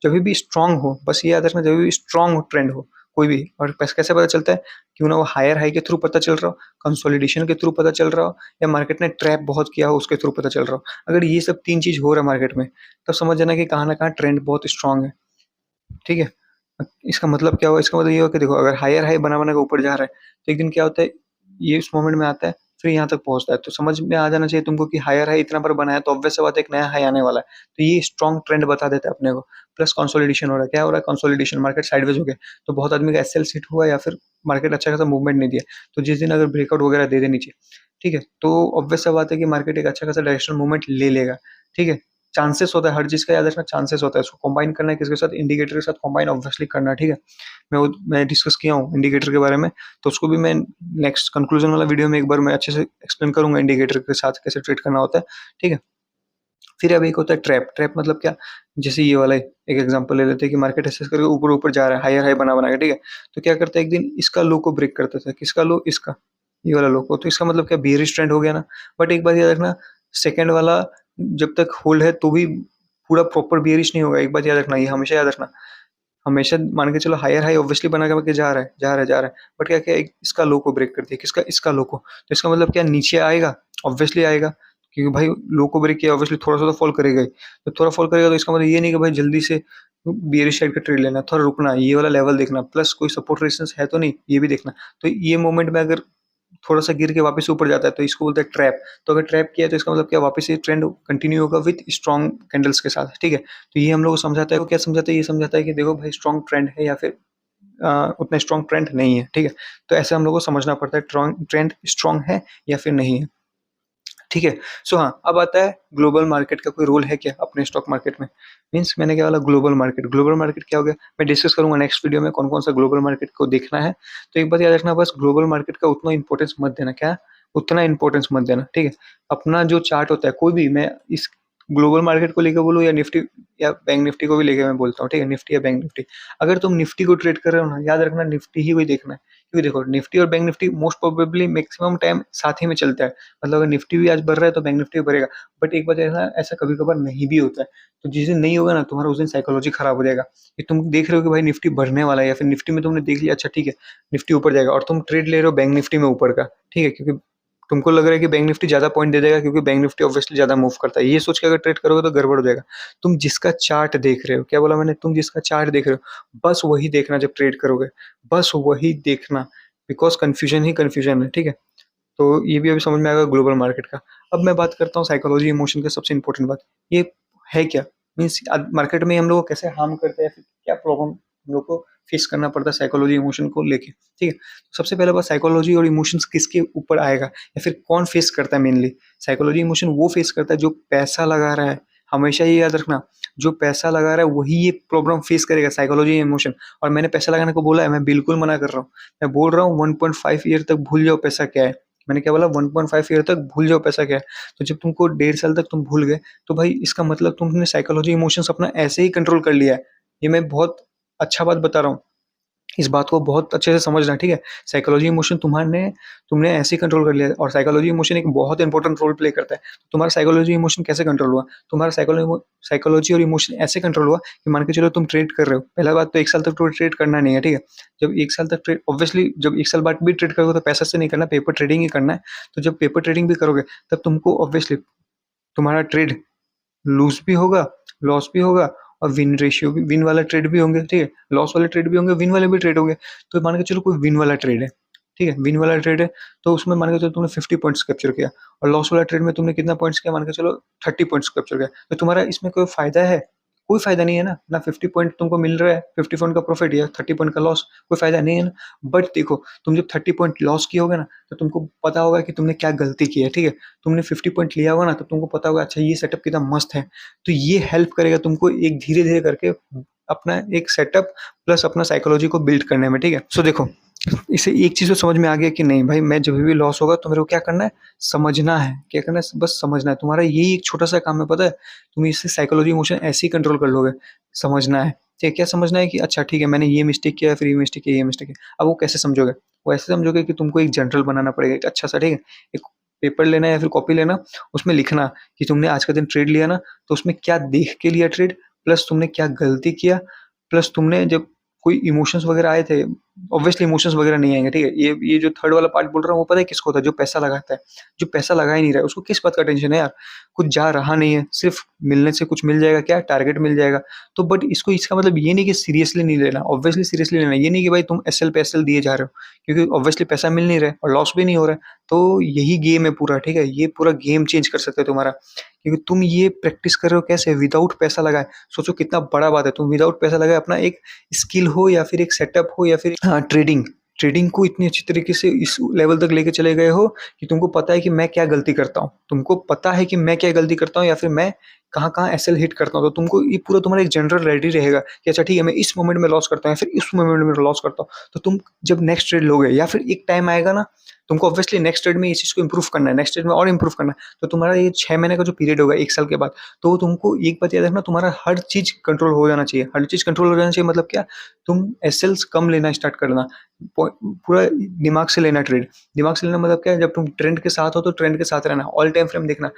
जभी भी स्ट्रॉन्ग हो, बस ये याद रखना जभी भी स्ट्रॉन्ग हो ट्रेंड हो, कोई भी, और पैस कैसे पता चलता है? क्यों ना वो हायर हाई के थ्रू पता चल रहा हो, कंसोलिडेशन के थ्रू पता चल रहा हो या मार्केट ने ट्रैप बहुत किया हो उसके थ्रू पता चल रहा हो। अगर ये सब 3 चीज़ हो रहा है मार्केट में, तब समझ जाना कि कहाँ न कहाँ ट्रेंड बहुत स्ट्रॉन्ग है, ठीक है? इसका मतलब क्या हुआ? इसका मतलब ये हुआ कि देखो अगर हायर हाई बना-बना के ऊपर जा रहा है, तो एक दिन क्या होता है, ये इस मोमेंट में आता है फिर यहाँ तक पहुँचता है। तो समझ में आ जाना चाहिए तुमको कि हायर हाई इतना बार बना है तो ऑब्वियस सी बात है एक नया हाई आने वाला है। तो ये स्ट्रॉन्ग ट्रेंड बता देता है अपने को। प्लस कंसोलिडेशन हो रहा है, क्या हो रहा है? कंसोलिडेशन, मार्केट साइडवेज हो गया। तो बहुत आदमी का एसएल हिट हुआ या फिर मार्केट अच्छा खासा मूवमेंट नहीं दिया। तो जिस दिन अगर ब्रेकआउट वगैरह दे दे नीचे, ठीक है, तो ऑब्वियस सी बात है कि मार्केट एक अच्छा खासा डायरेक्शनल मूवमेंट ले लेगा, ठीक है। चांसेस होता है, हर चीज़ का याद रखना, चांसेस होता है। उसको कंबाइन करना है किसके साथ? इंडिकेटर के साथ कंबाइन ऑब्वियसली करना है, ठीक है। मैं डिस्कस किया हूँ इंडिकेटर के बारे में, तो उसको भी मैं नेक्स्ट कंक्लूजन वाला वीडियो में एक बार मैं अच्छे से एक्सप्लेन करूंगा इंडिकेटर के साथ कैसे ट्रेड करना होता है, ठीक है। फिर अब एक होता है ट्रैप। ट्रैप मतलब क्या? जैसे ये वाला एक एग्जांपल ले लेते हैं कि मार्केट ऐसे करके ऊपर ऊपर जा रहा है, हायर हाई बना के, ठीक है। तो क्या करता है, एक दिन इसका लो को ब्रेक करता था। किसका लो? इसका, ये वाला लो को। तो इसका मतलब क्या? बेयरिश ट्रेंड हो गया ना। बट एक बात याद रखना, सेकंड वाला जब तक होल्ड है तो भी पूरा प्रॉपर बेयरिश नहीं होगा। एक बात याद रखना, ये हमेशा याद रखना। हमेशा मान के चलो हायर हाई ऑब्वियसली बना के जा रहा है, जा रहा है, जा रहा है, बट क्या क्या इसका लो को ब्रेक कर दिया। किसका? इसका लो को। तो इसका मतलब क्या? नीचे आएगा, ऑब्वियसली आएगा, क्योंकि भाई लो को ब्रेक किया, ऑब्वियसली थोड़ा सा तो फॉल करेगा ही। तो थोड़ा फॉल करेगा तो इसका मतलब ये नहीं कि भाई जल्दी से बियरिश साइड का ट्रेड लेना, थोड़ा रुकना, ये वाला लेवल देखना, प्लस कोई सपोर्ट रेजिस्टेंस है तो नहीं, ये भी देखना। तो ये मोमेंट में अगर थोड़ा सा गिर के वापस ऊपर जाता है तो इसको बोलते हैं ट्रैप। तो अगर ट्रैप किया तो इसका मतलब क्या? वापस ये ट्रेंड कंटिन्यू होगा विद स्ट्रॉन्ग कैंडल्स के साथ, ठीक है। तो ये हम लोग को समझाता है, वो क्या समझाता है? ये समझाता है कि देखो भाई स्ट्रॉन्ग ट्रेंड है या फिर उतना स्ट्रॉन्ग ट्रेंड नहीं है, ठीक है। तो ऐसे हम लोग को समझना पड़ता है ट्रेंड स्ट्रॉन्ग है या फिर नहीं है, ठीक है। सो हाँ, अब आता है ग्लोबल मार्केट का कोई रोल है क्या अपने स्टॉक मार्केट में? मीन्स मैंने क्या बोला? Global market. ग्लोबल मार्केट क्या हो गया? मैं डिस्कस करूंगा नेक्स्ट वीडियो में कौन कौन सा ग्लोबल मार्केट को देखना है। तो एक बात याद रखना, बस ग्लोबल मार्केट का उतना इंपॉर्टेंस मत देना। क्या? उतना इंपॉर्टेंस मत देना, ठीक है। अपना जो चार्ट होता है कोई भी, मैं इस ग्लोबल मार्केट को लेकर बोलूँ या निफ्टी या बैंक निफ्टी को भी लेकर मैं बोलता हूँ, ठीक है, निफ्टी या बैंक निफ्टी। अगर तुम निफ्टी को ट्रेड कर रहे हो ना, याद रखना निफ्टी ही कोई देखना है। क्योंकि देखो निफ्टी और bank Nifty most probably maximum time साथ ही में चलता है। मतलब अगर निफ्टी भी आज बढ़ रहा है तो बैंक निफ्टी भी बढ़ेगा। बट एक बार ऐसा ऐसा कभी कभार नहीं भी होता है। तो जिस दिन नहीं होगा ना, तुम्हारा उस दिन साइकोलॉजी खराब हो जाएगा कि तुम देख रहे हो कि भाई निफ्टी बढ़ने वाला है, या फिर निफ्टी में तुमने देख लिया अच्छा ठीक है निफ्टी ऊपर जाएगा, और तुम ट्रेड ले रहे हो बैंक निफ्टी में ऊपर का, ठीक है, क्योंकि तुमको लग रहा है कि बैंक निफ्टी ज्यादा पॉइंट दे देगा क्योंकि बैंक निफ्टी ऑब्वियसली ज्यादा मूव करता है। ये सोच के अगर ट्रेड करोगे तो गड़बड़ हो जाएगा। तुम जिसका चार्ट देख रहे हो, क्या बोला मैंने? तुम जिसका चार्ट देख रहे हो बस वही देखना जब ट्रेड करोगे, बस वही देखना। बिकॉज कंफ्यूजन ही कंफ्यूजन है, ठीक है। तो ये भी अभी समझ में आएगा ग्लोबल मार्केट का। अब मैं बात करता हूँ साइकोलॉजी इमोशन का, सबसे इंपॉर्टेंट बात ये है क्या? मीन्स मार्केट में हम लोग को कैसे हार्म करते हैं, फिर क्या प्रॉब्लम हम लोग को फेस करना पड़ता है साइकोलॉजी इमोशन को लेके, ठीक है। तो सबसे पहले बात, साइकोलॉजी और इमोशंस किसके ऊपर आएगा या फिर कौन फेस करता है मेनली? साइकोलॉजी इमोशन वो फेस करता है जो पैसा लगा रहा है। हमेशा ये याद रखना, जो पैसा लगा रहा है वही ये प्रॉब्लम फेस करेगा, साइकोलॉजी इमोशन। और मैंने पैसा लगाने को बोला है, मैं बिल्कुल मना कर रहा हूँ। मैं बोल रहा हूँ 1.5 ईयर तक भूल जाओ पैसा क्या है। मैंने क्या बोला? 1.5 ईयर तक भूल जाओ पैसा क्या है। तो जब तुमको 1.5 साल तक तुम भूल गए, तो भाई इसका मतलब तुमने साइकोलॉजी इमोशंस अपना ऐसे ही कंट्रोल कर लिया है। ये मैं बहुत अच्छा बात बता रहा हूँ, इस बात को बहुत अच्छे से समझना, ठीक है। साइकोलॉजी इमोशन तुमने ऐसे ही कंट्रोल कर लिया है, और साइकोलॉजी इमोशन एक बहुत इंपॉर्टेंट रोल प्ले करता है। तुम्हारा साइकोलॉजी इमोशन कैसे कंट्रोल हुआ? तुम्हारा साइकोलॉजी और इमोशन ऐसे कंट्रोल हुआ कि मान के चलो तुम ट्रेड कर रहे हो। पहला बात तो 1 साल तक तो ट्रेड करना नहीं है, ठीक है। जब 1 साल तक ट्रेड, ऑब्वियसली जब 1 साल बाद भी ट्रेड करोगे तो पैसा से नहीं करना, पेपर ट्रेडिंग ही करना है। तो जब पेपर ट्रेडिंग भी करोगे तब तुमको ऑब्वियसली तुम्हारा ट्रेड लूज भी होगा, लॉस भी होगा, और विन रेशियो भी, विन वाला ट्रेड भी होंगे, ठीक है। लॉस वाले ट्रेड भी होंगे, विन वाले भी ट्रेड होंगे। तो मान के चलो कोई विन वाला ट्रेड है, ठीक है, विन वाला ट्रेड है, तो उसमें मान के चलो तुमने 50 पॉइंट्स कैप्चर किया, और लॉस वाला ट्रेड में तुमने कितना पॉइंट्स किया? मान के चलो 30 पॉइंट्स कैप्चर किया। तो तुम्हारा इसमें कोई फायदा है? कोई फायदा नहीं है ना। ना 50 पॉइंट तुमको मिल रहा है, 50 पॉइंट का प्रॉफिट या 30 पॉइंट का लॉस, कोई फायदा नहीं है ना। बट देखो, तुम जब 30 पॉइंट लॉस किए होगे ना, तो तुमको पता होगा कि तुमने क्या गलती की है, ठीक है। तुमने 50 पॉइंट लिया होगा ना, तो तुमको पता होगा अच्छा ये सेटअप कितना मस्त है। तो ये हेल्प करेगा तुमको एक धीरे धीरे करके अपना एक सेटअप प्लस अपना साइकोलॉजी को बिल्ड करने में, ठीक है। सो देखो, इसे एक चीज तो समझ में आ गया कि नहीं भाई, मैं जब भी लॉस होगा तो मेरे को क्या करना है? समझना है। क्या करना है? बस समझना है। तुम्हारा यही एक छोटा सा काम है, पता है। तुम इससे साइकोलॉजी इमोशन ऐसे ही कंट्रोल कर लोगे। समझना है, ठीक है। क्या समझना है? कि अच्छा ठीक है मैंने ये मिस्टेक किया, फिर ये मिस्टेक किया, ये मिस्टेक किया। अब वो कैसे समझोगे? वो ऐसे समझोगे कि तुमको एक जनरल बनाना पड़ेगा, एक अच्छा सा, ठीक है। एक पेपर लेना या फिर कॉपी लेना, उसमें लिखना कि तुमने आज का दिन ट्रेड लिया ना, तो उसमें क्या देख के लिया ट्रेड, प्लस तुमने क्या गलती किया, प्लस तुमने जब कोई इमोशंस वगैरह आए थे, ऑब्वियसली इमोशंस वगैरह नहीं आएंगे, ठीक है। ये जो थर्ड वाला पार्ट बोल रहा हूँ वो पता है किसको होता है, जो पैसा लगाता है। जो पैसा लगा ही नहीं रहा है उसको किस बात का टेंशन है यार, कुछ जा रहा नहीं है, सिर्फ मिलने से कुछ मिल जाएगा, क्या टारगेट मिल जाएगा। तो बट इसको, इसका मतलब ये नहीं कि सीरियसली नहीं लेना, ऑब्वियसली सीरियसली लेना। ये नहीं कि भाई तुम एसएल पे एसएल दिए जा रहे हो, क्योंकि ऑब्वियसली पैसा मिल नहीं रहा है और लॉस भी नहीं हो रहा है। तो यही गेम है पूरा, ठीक है। ये पूरा गेम चेंज कर सकते हैं तुम्हारा, क्योंकि तुम ये प्रैक्टिस कर रहे हो कैसे, विदाउट पैसा लगाए। सोचो कितना बड़ा बात है, तुम विदाउट पैसा लगाए अपना एक स्किल हो या फिर एक सेटअप हो या फिर हाँ ट्रेडिंग, ट्रेडिंग को इतनी अच्छी तरीके से इस लेवल तक लेके चले गए हो कि तुमको पता है कि मैं क्या गलती करता हूँ, तुमको पता है कि मैं क्या गलती करता हूँ या फिर मैं कहाँ कहाँ एसएल हिट करता हूँ। तो तुमको ये पूरा तुम्हारा एक जनरल रेडी रहेगा कि अच्छा ठीक है मैं इस मोमेंट में लॉस करता हूँ या फिर इस मोमेंट में लॉस करता हूँ। तो तुम जब नेक्स्ट ट्रेड लोगे या फिर एक टाइम आएगा ना, तुमको ऑब्वियसली नेक्स्ट ट्रेड में इस चीज को इंप्रूव करना है, नेक्स्ट ट्रेड में और इंप्रूव करना है। तो तुम्हारा ये 6 महीने का जो पीरियड होगा, 1 साल के बाद, तो तुमको एक बात याद रखना, तुम्हारा हर चीज कंट्रोल हो जाना चाहिए। हर चीज कंट्रोल हो जाना चाहिए मतलब क्या, तुम एसएल्स कम लेना स्टार्ट करना, पूरा दिमाग से लेना ट्रेड। दिमाग से लेना मतलब क्या है, जब तुम ट्रेंड के साथ हो तो ट्रेंड के साथ रहना, ऑल टाइम फ्रेम देखना,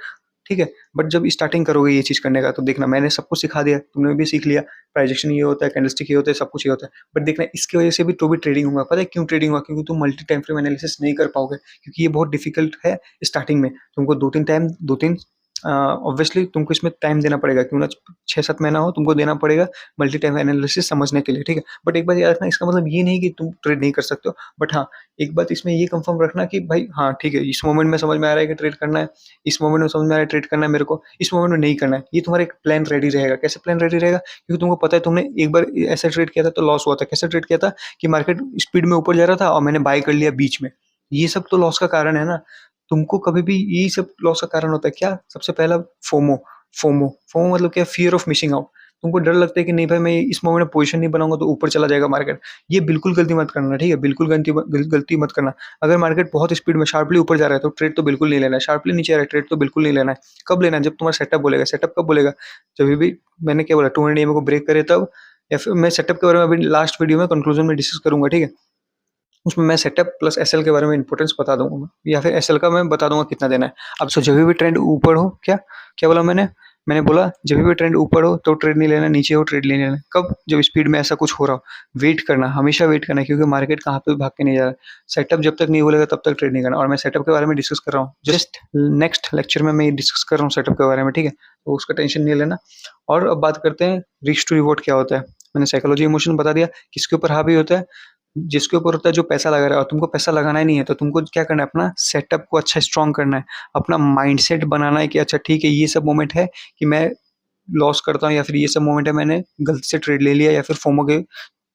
ठीक है। बट जब स्टार्टिंग करोगे ये चीज करने का तो देखना, मैंने सब कुछ सिखा दिया, तुमने भी सीख लिया, प्राइजेक्शन ये होता है, कैंडलस्टिक ये होता है, सब कुछ ये होता है। बट देखना इसकी वजह से भी तो भी ट्रेडिंग होगा। पता है क्यों ट्रेडिंग होगा, क्योंकि तुम मल्टी टाइम फ्रेम एनालिसिस नहीं कर पाओगे, क्योंकि ये बहुत डिफिकल्ट है स्टार्टिंग में। तुमको दो तीन ऑब्वियसली तुमको इसमें टाइम देना पड़ेगा, क्यों ना 6-7 महीना हो, तुमको देना पड़ेगा मल्टी टाइम एनालिसिस समझने के लिए, ठीक है। बट एक बात याद रखना, इसका मतलब ये नहीं कि तुम ट्रेड नहीं कर सकते हो। बट हाँ, एक बात इसमें ये कंफर्म रखना कि भाई हाँ ठीक है, इस मोमेंट में समझ में आ रहा है कि ट्रेड करना है, इस मोमेंट में समझ में आ रहा है ट्रेड करना है मेरे को, इस मोमेंट में नहीं करना है। ये तुम्हारा एक प्लान रेडी रहेगा। कैसे प्लान रेडी रहेगा, क्योंकि तुमको पता है तुमने एक बार ऐसा ट्रेड किया था तो लॉस हुआ था। कैसे ट्रेड किया था कि मार्केट स्पीड में ऊपर जा रहा था और मैंने बाय कर लिया बीच में। ये सब तो लॉस का कारण है ना। तुमको कभी भी यही सब लॉस का कारण होता है क्या, सबसे पहला फोमो। फोमो फोमो मतलब क्या, फियर ऑफ मिसिंग आउट। तुमको डर लगता है कि नहीं भाई मैं इस मोमेंट में पोजीशन नहीं बनाऊंगा तो ऊपर चला जाएगा मार्केट। ये बिल्कुल गलती मत करना, ठीक है, बिल्कुल गलती मत करना। अगर मार्केट बहुत स्पीड में शार्पली ऊपर जा रहा है तो ट्रेड तो बिल्कुल नहीं लेना है, शार्पली नीचे आ रहा है ट्रेड तो बिल्कुल नहीं लेना है। कब लेना है, जब तुम्हारा सेटअप बोलेगा। सेटअप कब बोलेगा, जब भी मैंने क्या बोला 200 EMA को ब्रेक करे तब, या फिर मैं सेटअप के बारे में अभी लास्ट वीडियो में कंक्लूजन में डिस्कस करूंगा, ठीक है। उसमें मैं सेटअप प्लस एसएल के बारे में इंपॉर्टेंस बता दूंगा मैं, या फिर एसएल का मैं बता दूंगा कितना देना है। अब सो जब भी ट्रेंड ऊपर हो, क्या क्या बोला मैंने, मैंने बोला जब भी ट्रेंड ऊपर हो तो ट्रेड नहीं लेना, नीचे हो ट्रेड नहीं लेना। कब, जब स्पीड में ऐसा कुछ हो रहा हो। वेट करना, हमेशा वेट करना, क्योंकि मार्केट कहाँ पे भाग के नहीं जा रहा है। सेटअप जब तक नहीं बोलेगा तब तक ट्रेड नहीं करना। और मैं सेटअप के बारे में डिस्कस कर रहा हूँ, जस्ट नेक्स्ट लेक्चर में मैं डिस्कस कर रहा हूँ सेटअप के बारे में, ठीक है। तो उसका टेंशन नहीं लेना। और अब बात करते हैं रिस्क टू रिवॉर्ड क्या होता है। मैंने साइकोलॉजी इमोशन बता दिया किसके ऊपर हावी होता है, जिसके ऊपर होता है जो पैसा लगा रहा है। और तुमको पैसा लगाना ही नहीं है तो तुमको क्या करना है, अपना सेटअप को अच्छा स्ट्रॉन्ग करना है, अपना माइंडसेट बनाना है कि अच्छा ठीक है ये सब मोमेंट है कि मैं लॉस करता हूँ, या फिर ये सब मोमेंट है मैंने गलती से ट्रेड ले लिया या फिर फोमो के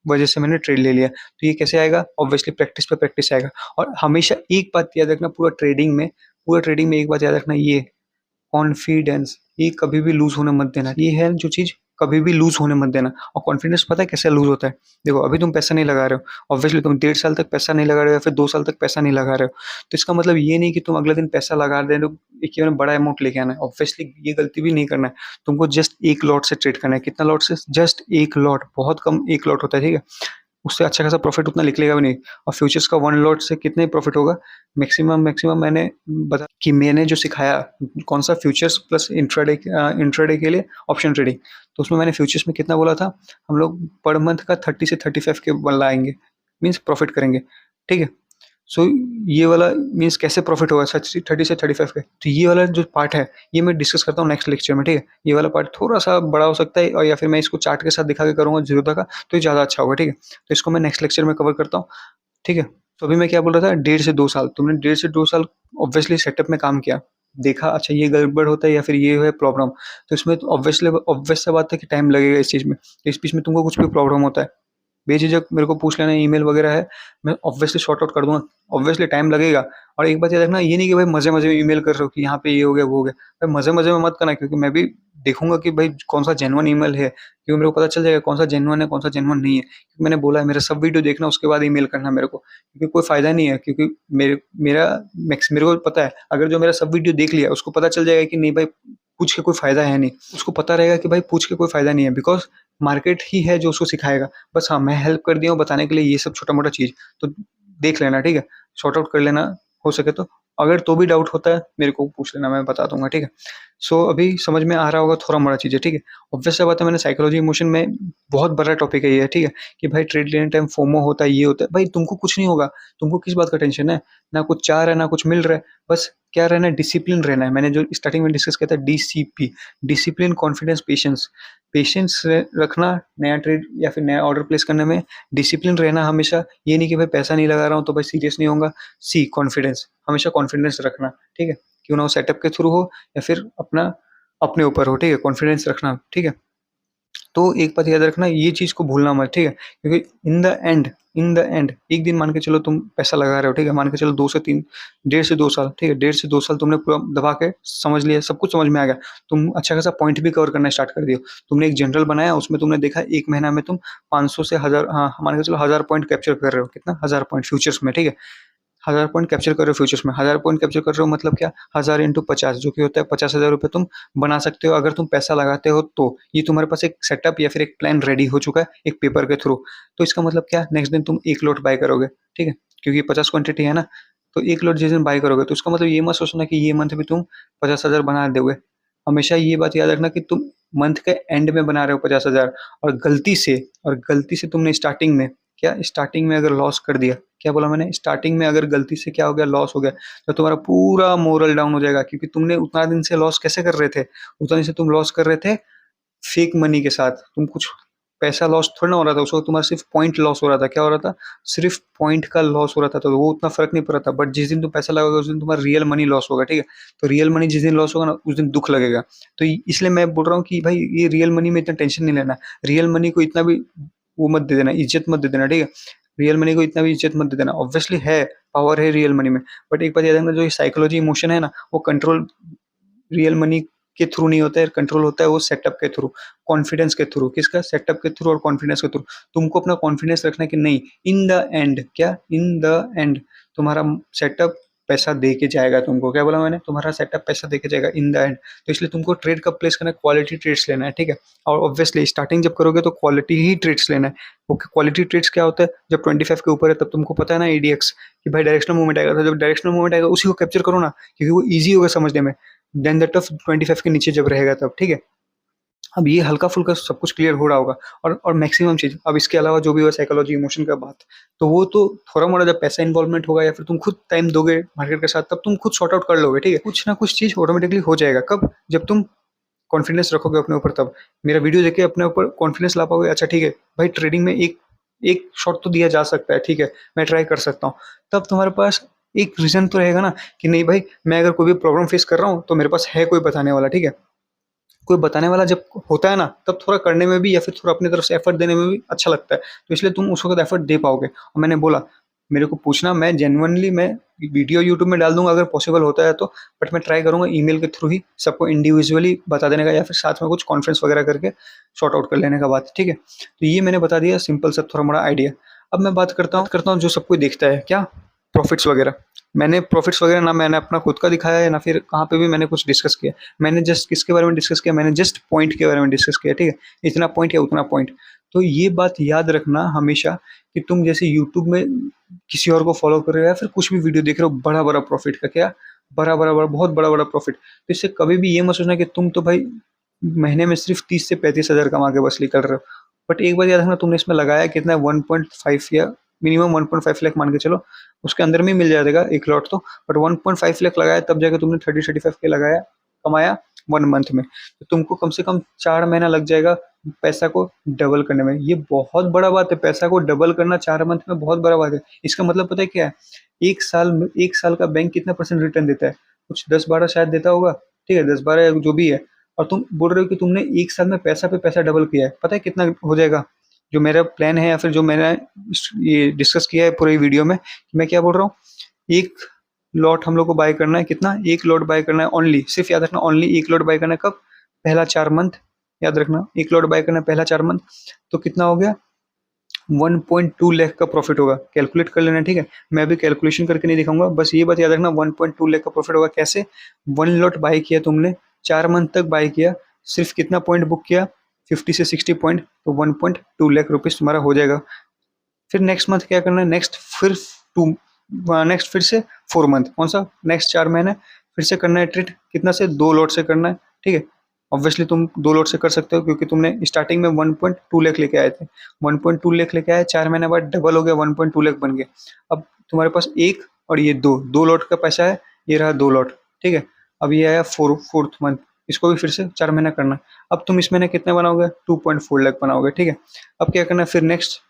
वजह से मैंने ट्रेड ले लिया। तो ये कैसे आएगा, ऑब्वियसली प्रैक्टिस पे प्रैक्टिस आएगा। और हमेशा एक बात याद रखना, पूरा ट्रेडिंग में एक बात याद रखना, ये कॉन्फिडेंस, ये कभी भी लूज होने मत देना। ये है जो चीज, कभी भी लूज होने मत देना। और कॉन्फिडेंस पता है कैसे लूज होता है, देखो अभी तुम पैसा नहीं लगा रहे हो, ऑब्वियसली तुम 1.5 साल तक पैसा नहीं लगा रहे हो या फिर 2 साल तक पैसा नहीं लगा रहे हो। तो इसका मतलब ये नहीं कि तुम अगले दिन पैसा लगा दे रहे हो, एक ही बार में बड़ा अमाउंट लेके आना है। ऑब्वियसली ये गलती भी नहीं करना है। तुमको जस्ट एक लॉट से ट्रेड करना है। कितना लॉट से, जस्ट एक लॉट, बहुत कम एक लॉट होता है, ठीक है। उससे अच्छा खासा प्रॉफिट उतना निकलेगा भी नहीं। और फ्यूचर्स का 1 लॉट से कितने प्रॉफिट होगा, मैक्सिमम मैक्सिमम मैंने बता कि मैंने जो सिखाया कौन सा, फ्यूचर्स प्लस इंट्राडे के लिए ऑप्शन ट्रेडिंग। तो उसमें मैंने फ्यूचर्स में कितना बोला था, हम लोग पर मंथ का 30 से 35 के बन लाएंगे, मीन्स प्रॉफिट करेंगे, ठीक है। सो ये वाला मीन्स कैसे प्रॉफिट होगा 30 से 35 के। तो ये वाला जो पार्ट है ये मैं डिस्कस करता हूँ नेक्स्ट लेक्चर में, ठीक है। ये वाला पार्ट थोड़ा सा बड़ा हो सकता है, और या फिर मैं इसको चार्ट के साथ दिखा के करूँगा जीरोधा का, तो ये ज़्यादा अच्छा होगा, ठीक है। तो इसको मैं नेक्स्ट लेक्चर में कवर करता हूँ, ठीक है। तो अभी मैं क्या बोल रहा था, 1.5 से 2 साल, तुमने 1.5 से 2 साल ऑब्वियसली सेटअप में काम किया, देखा अच्छा ये गड़बड़ होता है या फिर ये है प्रॉब्लम। तो इसमें तो ऑब्वियसली ऑब्वियस सा बात है कि टाइम लगेगा इस चीज़ में। तो इस बीच में तुमको कुछ भी प्रॉब्लम होता है, बेझिझक मेरे को पूछ लेना, ईमेल वगैरह है, मैं ऑब्वियसली सॉर्ट आउट कर दूंगा। ऑब्वियसली टाइम लगेगा। और एक बात याद रखना, ये नहीं कि भाई मजे मजे में ईमेल कर रहे हो कि यहाँ पे ये हो गया वो हो गया, भाई मजे मजे में मत करना, क्योंकि मैं भी देखूंगा कि भाई कौन सा जेन्युइन ईमेल है, क्योंकि मेरे को पता चल जाएगा कौन सा जेन्युइन है कौन सा जेन्युइन नहीं है। क्योंकि मैंने बोला है मेरा सब वीडियो देखना उसके बाद ईमेल करना मेरे को, क्योंकि कोई फायदा नहीं है। क्योंकि मेरे को पता है, अगर जो मेरा सब वीडियो देख लिया उसको पता चल जाएगा कि नहीं भाई पूछ के कोई फायदा है नहीं, उसको पता रहेगा कि भाई पूछ के कोई फायदा नहीं है, बिकॉज मार्केट ही है जो उसको सिखाएगा। बस हाँ, मैं हेल्प कर दिया हूँ बताने के लिए ये सब छोटा मोटा चीज, तो देख लेना, ठीक है, सॉर्ट आउट कर लेना हो सके तो। अगर तो भी डाउट होता है मेरे को पूछ लेना, मैं बता दूंगा, ठीक है। सो अभी समझ में आ रहा होगा थोड़ा मोड़ा चीज़ें, ठीक है। ऑब्वियस सा बात है, मैंने साइकोलॉजी इमोशन में बहुत बड़ा टॉपिक है ये, ठीक है, कि भाई ट्रेड लेने टाइम फोमो होता है, ये होता है। भाई तुमको कुछ नहीं होगा, तुमको किस बात का टेंशन है, ना कुछ चाह रहा है ना कुछ मिल रहा है, बस क्या रहना है, डिसिप्लिन रहना है। मैंने जो स्टार्टिंग में डिस्कस किया था, DCP, discipline, confidence, patience. Patience रखना नया ट्रेड या फिर नया ऑर्डर प्लेस करने में, डिसिप्लिन रहना हमेशा, ये नहीं कि भाई पैसा नहीं लगा रहा हूँ तो भाई सीरियस नहीं होगा। सी कॉन्फिडेंस, हमेशा कॉन्फिडेंस रखना, ठीक है, क्यों ना वो सेटअप के थ्रू हो या फिर अपना अपने ऊपर हो, ठीक है, कॉन्फिडेंस रखना, ठीक है। तो एक बात याद रखना, ये चीज़ को भूलना मत, ठीक है, क्योंकि इन द एंड एक दिन मान के चलो तुम पैसा लगा रहे हो, ठीक है, मान के चलो 2 से 3, 1.5 से 2 साल, ठीक है, 1.5 से 2 साल तुमने पूरा दबा के समझ लिया, सब कुछ समझ में आ गया, तुम अच्छा खासा पॉइंट भी कवर करना स्टार्ट कर दियो। तुमने एक जनरल बनाया, उसमें तुमने देखा 1 महीना में तुम 500 से 1000, हाँ मान के चलो 1000 पॉइंट कैप्चर कर रहे हो, कितना, 1000 पॉइंट फ्यूचर्स में, ठीक है। 1000 पॉइंट कैप्चर कर रहे हो फ्यूचर्स में, 1000 पॉइंट कैप्चर कर रहे हो मतलब क्या, 1000 इंटू 50, जो कि होता है 50,000 रुपये तुम बना सकते हो अगर तुम पैसा लगाते हो तो। ये तुम्हारे पास एक सेटअप या फिर एक प्लान रेडी हो चुका है एक पेपर के थ्रू। तो इसका मतलब क्या, नेक्स्ट दिन तुम एक लॉट बाय करोगे, ठीक है, क्योंकि 50 क्वांटिटी है ना, तो एक लॉट जिस दिन बाय करोगे तो उसका मतलब ये मत सोचना कि ये मंथ भी तुम 50,000 बना दोगे। हमेशा ये बात याद रखना कि तुम मंथ के एंड में बना रहे हो 50,000, और गलती से तुमने स्टार्टिंग में, क्या स्टार्टिंग में अगर लॉस कर दिया, क्या बोला मैंने, स्टार्टिंग में अगर गलती से क्या हो गया, लॉस हो गया, तो तुम्हारा पूरा मोरल डाउन हो जाएगा, क्योंकि तुमने उतना दिन से लॉस कैसे कर रहे थे, उतना दिन से तुम लॉस कर रहे थे फेक मनी के साथ। तुम कुछ पैसा लॉस थोड़ा ना हो रहा था, उसको तुम्हारा सिर्फ पॉइंट लॉस हो रहा था। क्या हो रहा था, सिर्फ पॉइंट का लॉस हो रहा था, तो वो उतना फर्क नहीं पड़ रहा था। बट जिस दिन तुम पैसा लगाओगे उस दिन तुम्हारा रियल मनी लॉस होगा, ठीक है। तो रियल मनी जिस दिन लॉस होगा ना, उस दिन दुख लगेगा। तो इसलिए मैं बोल रहा हूँ कि भाई ये रियल मनी में इतना टेंशन नहीं लेना, रियल मनी को इतना भी वो मत दे देना, इज्जत मत दे देना, ठीक है। रियल मनी को इतना भी इज्जत मत दे देना। ऑब्वियसली है, पावर है रियल मनी में, बट एक बात याद रखना, जो साइकोलॉजी इमोशन है ना, वो कंट्रोल रियल मनी के थ्रू नहीं होता है, कंट्रोल होता है वो सेटअप के थ्रू, कॉन्फिडेंस के थ्रू। किसका, सेटअप के थ्रू और कॉन्फिडेंस के थ्रू। तुमको अपना कॉन्फिडेंस रखना है कि नहीं, इन द एंड, क्या, इन द एंड तुम्हारा सेटअप पैसा दे के जाएगा तुमको। क्या बोला मैंने, तुम्हारा सेटअप पैसा दे के जाएगा इन द एंड। तो इसलिए तुमको ट्रेड कब प्लेस करना है, क्वालिटी ट्रेड्स लेना है, ठीक है। और ऑब्वियसली स्टार्टिंग जब करोगे तो क्वालिटी ही ट्रेड्स लेना है। ओके, क्वालिटी ट्रेड्स क्या होता है, जब 25 के ऊपर है तब तुमको पता है ना ADX कि भाई डायरेक्शनल मूवमेंट आएगा, तो जब डायरेक्शनल मूवमेंट आएगा उसी को कैप्चर करो ना, क्योंकि वो ईजी होगा समझने में। देन दैट ऑफ 25 के नीचे जब रहेगा तब, ठीक है। अब ये हल्का फुल्का सब कुछ क्लियर हो रहा होगा, और मैक्सिमम चीज, अब इसके अलावा जो भी हुआ साइकोलॉजी इमोशन का बात, तो वो तो थोड़ा मोड़ा जब पैसा इन्वॉल्वमेंट होगा या फिर तुम खुद टाइम दोगे मार्केट के साथ, तब तुम खुद सॉर्ट आउट कर लोगे, ठीक है। कुछ ना कुछ चीज ऑटोमेटिकली हो जाएगा, कब, जब तुम कॉन्फिडेंस रखोगे अपने ऊपर, तब मेरा वीडियो देख के अपने ऊपर कॉन्फिडेंस ला पाओगे। अच्छा ठीक है भाई, ट्रेडिंग में एक एक शॉट तो दिया जा सकता है, ठीक है, मैं ट्राई कर सकता हूँ। तब तुम्हारे पास एक रीजन तो रहेगा ना कि नहीं भाई, मैं अगर कोई भी प्रॉब्लम फेस कर रहा हूँ तो मेरे पास है कोई बताने वाला, ठीक है। कोई बताने वाला जब होता है ना, तब थोड़ा करने में भी या फिर थोड़ा अपनी तरफ से एफर्ट देने में भी अच्छा लगता है, तो इसलिए तुम उस वक्त एफर्ट दे पाओगे। और मैंने बोला, मेरे को पूछना, मैं जेन्युइनली मैं वीडियो यूट्यूब में डाल दूंगा अगर पॉसिबल होता है तो, बट मैं ट्राई करूंगा ईमेल के थ्रू ही सबको इंडिविजुअली बता देने का, या फिर साथ में कुछ कॉन्फ्रेंस वगैरह करके सॉर्ट आउट कर लेने का बात, ठीक है। तो ये मैंने बता दिया सिंपल सा थोड़ा मोड़ा आइडिया। अब मैं बात करता हूँ जो सब कोई देखता है, क्या, प्रॉफिट्स वगैरह। मैंने प्रॉफिट्स वगैरह ना मैंने अपना खुद का दिखाया है ना फिर कहाँ पे भी मैंने कुछ डिस्कस किया। मैंने जस्ट किसके बारे में डिस्कस किया, मैंने जस्ट पॉइंट के बारे में डिस्कस किया, ठीक है। इतना पॉइंट या उतना पॉइंट। तो ये बात याद रखना हमेशा कि तुम जैसे यूट्यूब में किसी और को फॉलो कर रहे हो या फिर कुछ भी वीडियो देख रहे हो, बड़ा बड़ा प्रॉफिट का, क्या, बड़ा बहुत बड़ा बड़ा प्रॉफिट, तो इससे कभी भी ये मत सोचना कि तुम तो भाई महीने में सिर्फ 30 से 35 हज़ार कमा के बस निकल रहे हो। बट एक बार याद रखना, तुमने इसमें लगाया कितना, 1.5 या मिनिमम 1.5 लाख मान के चलो, उसके अंदर में मिल जाएगा एक लॉट तो। बट 1.5 लाख लगाया तब जाके तुमने 30-35 के लगाया, कमाया 1 मंथ में। तो तुमको कम से कम 4 महीना लग जाएगा पैसा को डबल करने में। ये बहुत बड़ा बात है, पैसा को डबल करना 4 मंथ में बहुत बड़ा बात है। इसका मतलब पता है क्या है, एक साल का बैंक कितना परसेंट रिटर्न देता है, कुछ 10-12 शायद देता होगा, ठीक है, 10-12 जो भी है। और तुम बोल रहे हो कि तुमने एक साल में पैसा पे पैसा डबल किया है, पता है कितना हो जाएगा। जो मेरा प्लान है या फिर जो मैंने ये डिस्कस किया है पूरे वीडियो में, कि मैं क्या बोल रहा हूँ, एक लॉट हम लोग को बाय करना है, कितना, एक लॉट बाय करना है ओनली, सिर्फ याद रखना ओनली एक लॉट बाय करना है, कब, पहला 4 मंथ। याद रखना एक लॉट बाय करना है पहला 4 मंथ, तो कितना हो गया, 1.2 लाख का प्रॉफिट होगा। कैलकुलेट कर लेना, ठीक है, मैं अभी कैलकुलेशन करके नहीं दिखाऊंगा, बस ये बात याद रखना, 1.2 लाख का प्रॉफिट होगा। कैसे, 1 लॉट बाय किया तुमने, 4 मंथ तक बाय किया, सिर्फ कितना पॉइंट बुक किया, 50 से 60 पॉइंट, तो 1.2 लाख रुपीज तुम्हारा हो जाएगा। फिर नेक्स्ट मंथ क्या करना है, नेक्स्ट फिर से 4 मंथ, कौन सा नेक्स्ट 4 महीने फिर से करना है ट्रेड, कितना से 2 लॉट से करना है, ठीक है। ऑब्वियसली तुम 2 लॉट से कर सकते हो क्योंकि तुमने स्टार्टिंग में 1.2 लाख लेके आए थे, 1.2 लाख लेके आए, 4 महीने बाद डबल हो गया, 1.2 लाख बन गया। अब तुम्हारे पास एक और ये दो लॉट का पैसा है, ये रहा 2 लॉट, ठीक है। अब ये आया फोर्थ मंथ, इसको भी फिर से 4 महीना करना है। अब तुम इस महीने कितने बनाओगे, 2.4 लाख बनाओगे, ठीक है। अब क्या करना है, फिर नेक्स्ट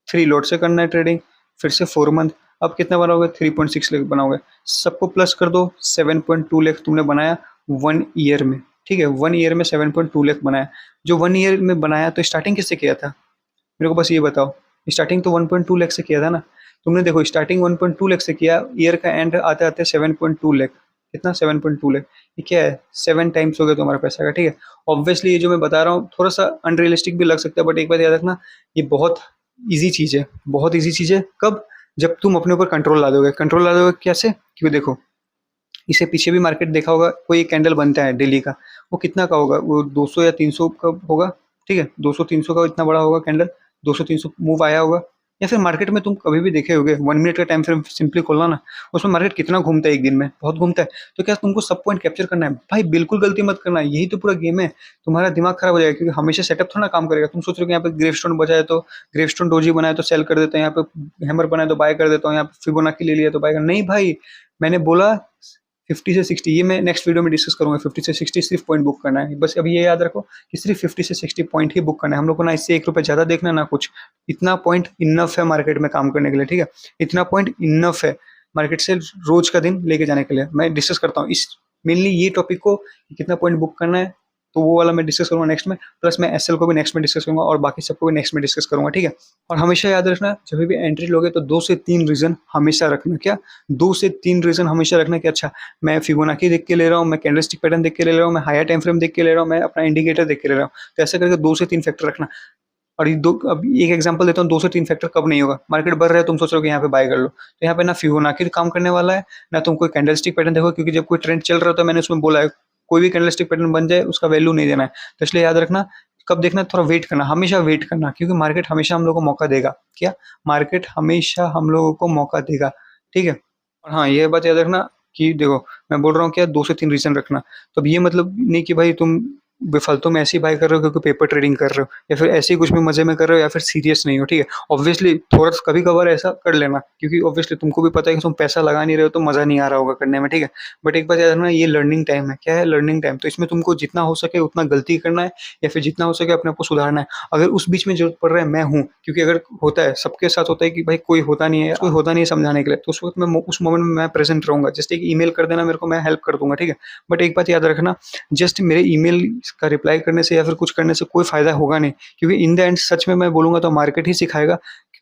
3 लॉट से करना है ट्रेडिंग, फिर से 4 मंथ। अब कितना बनाओगे, 3.6 लाख बनाओगे। सबको प्लस कर दो, 7.2 लाख तुमने बनाया 1 ईयर में, ठीक है। 1 ईयर में 7.2 लाख बनाया। जो 1 ईयर में बनाया तो स्टार्टिंग किससे किया था, मेरे को बस ये बताओ। स्टार्टिंग तो 1.2 लाख से किया था ना तुमने, देखो स्टार्टिंग 1.2 लाख से किया, ईयर का एंड आते आते 7.2 लाख, कितना 7.2 लाख, ये क्या है, 7 टाइम्स हो गया तुम्हारे पैसा का, ठीक है। ऑब्वियसली ये जो मैं बता रहा हूँ थोड़ा सा अनरियलिस्टिक भी लग सकता है, बट एक बात याद रखना, ये बहुत ईजी चीज़ है, बहुत ईजी चीज़ है। कब, जब तुम अपने ऊपर कंट्रोल ला दोगे। कंट्रोल ला दोगे कैसे, क्योंकि देखो इसे पीछे भी मार्केट देखा होगा, कोई एक कैंडल बनता है डेली का, वो कितना का होगा, वो 200 या 300 का होगा, ठीक है। 200-300 का इतना बड़ा होगा कैंडल, 200-300 मूव आया होगा। या फिर मार्केट में तुम कभी भी देखे होगे, 1 मिनट का टाइम फ्रेम सिंपली खोलना ना, उसमें मार्केट कितना घूमता है एक दिन में, बहुत घूमता है। तो क्या तुमको सब पॉइंट कैप्चर करना है, भाई बिल्कुल गलती मत करना, यही तो पूरा गेम है। तुम्हारा दिमाग खराब हो जाएगा, क्योंकि हमेशा सेटअप थोड़ा ना काम करेगा। तुम सोच रहे हो कि यहाँ पे ग्रेवस्टोन बजाए तो, ग्रेवस्टोन डोजी बनाए तो सेल कर देता हूँ, यहाँ पे हैमर बनाए तो बाय कर देता हूँ, यहाँ पे फिबोनाची ले लिया तो बाय कर, नहीं भाई। मैंने बोला 50 से 60, ये मैं नेक्स्ट वीडियो में डिस्कस करूंगा। 50 से 60 सिर्फ पॉइंट बुक करना है, बस अभी ये याद रखो कि सिर्फ 50 से 60 पॉइंट ही बुक करना है हम लोग को, ना इससे 1 रुपये ज़्यादा देखना ना कुछ। इतना पॉइंट इनफ है मार्केट में काम करने के लिए, ठीक है। इतना पॉइंट इनफ है मार्केट से रोज का दिन लेके जाने के लिए। मैं डिस्कस करता हूँ इस मेनली ये टॉपिक को, कितना पॉइंट बुक करना है, तो वो वाला मैं डिस्कस करूंगा नेक्स्ट में। प्लस मैं एसएल को भी नेक्स्ट में डिस्कस करूंगा और बाकी सबको भी नेक्स्ट में डिस्कस करूंगा, ठीक है। और हमेशा याद रखना, जब भी एंट्री लोगे तो 2 से 3 रीजन हमेशा रखना, क्या 2 से 3 रीजन हमेशा रखना कि अच्छा मैं फिबोनाची देख के ले रहा हूँ, मैं कैंडलस्टिक पैटर्न देख के ले रहा हूँ, मैं हायर टाइम फ्रेम देख के ले रहा हूँ, मैं अपना इंडिकेटर देख के ले रहा हूँ। तो ऐसा करके 2 से 3 फैक्टर रखना। और ये दो, अब एक एग्जांपल देता हूँ, 2 से 3 फैक्टर कब नहीं होगा, मार्केट बढ़ रहा है, तुम सोच रहे हो कि यहाँ पे बाय कर लो, तो यहाँ पे ना फिबोनाची काम करने वाला है, ना तुम कोई कैंडलस्टिक पैटर्न देखो, क्योंकि जब कोई ट्रेंड चल रहा होता है, मैंने उसमें बोला है कोई भी कैंडलस्टिक पैटर्न बन जाए उसका वैल्यू नहीं देना है। तो इसलिए याद रखना, कब देखना, थोड़ा वेट करना, हमेशा वेट करना, क्योंकि मार्केट हमेशा हम लोग को मौका देगा। क्या, मार्केट हमेशा हम लोगों को मौका देगा, ठीक है। और हाँ, ये बात याद रखना कि देखो मैं बोल रहा हूँ क्या, 2 से 3 रीजन रखना। तो अब ये मतलब नहीं कि भाई तुम बेफालतू में ऐसे ही बाय कर रहे हो क्योंकि पेपर ट्रेडिंग कर रहे हो, या फिर ऐसे ही कुछ भी मजे में कर रहे हो, या फिर सीरियस नहीं हो, ठीक है। ऑब्वियसली थोड़ा कभी कभार ऐसा कर लेना, क्योंकि ऑब्वियसली तुमको भी पता है कि तुम पैसा लगा नहीं रहे हो तो मजा नहीं आ रहा होगा करने में, ठीक है। बट एक बात याद रखना, ये लर्निंग टाइम है। क्या है, लर्निंग टाइम। तो इसमें तुमको जितना हो सके उतना गलती करना है, या फिर जितना हो सके अपने आप को सुधारना है। अगर उस बीच में जरूरत पड़ रहा है, मैं हूँ, क्योंकि अगर होता है सबके साथ होता है कि भाई कोई होता नहीं है, कोई होता नहीं है समझाने के लिए, तो उस वक्त मैं उस मोमेंट में मैं प्रेजेंट रहूंगा। जस्ट एक ईमेल कर देना मेरे को, मैं हेल्प कर दूंगा, ठीक है। बट एक बात याद रखना, जस्ट मेरे ईमेल का रिप्लाई करने से या फिर कुछ करने से कोई फायदा होगा नहीं, क्योंकि इन द एंड सच में मैं बोलूंगा तो मार्केट ही सिखाएगा।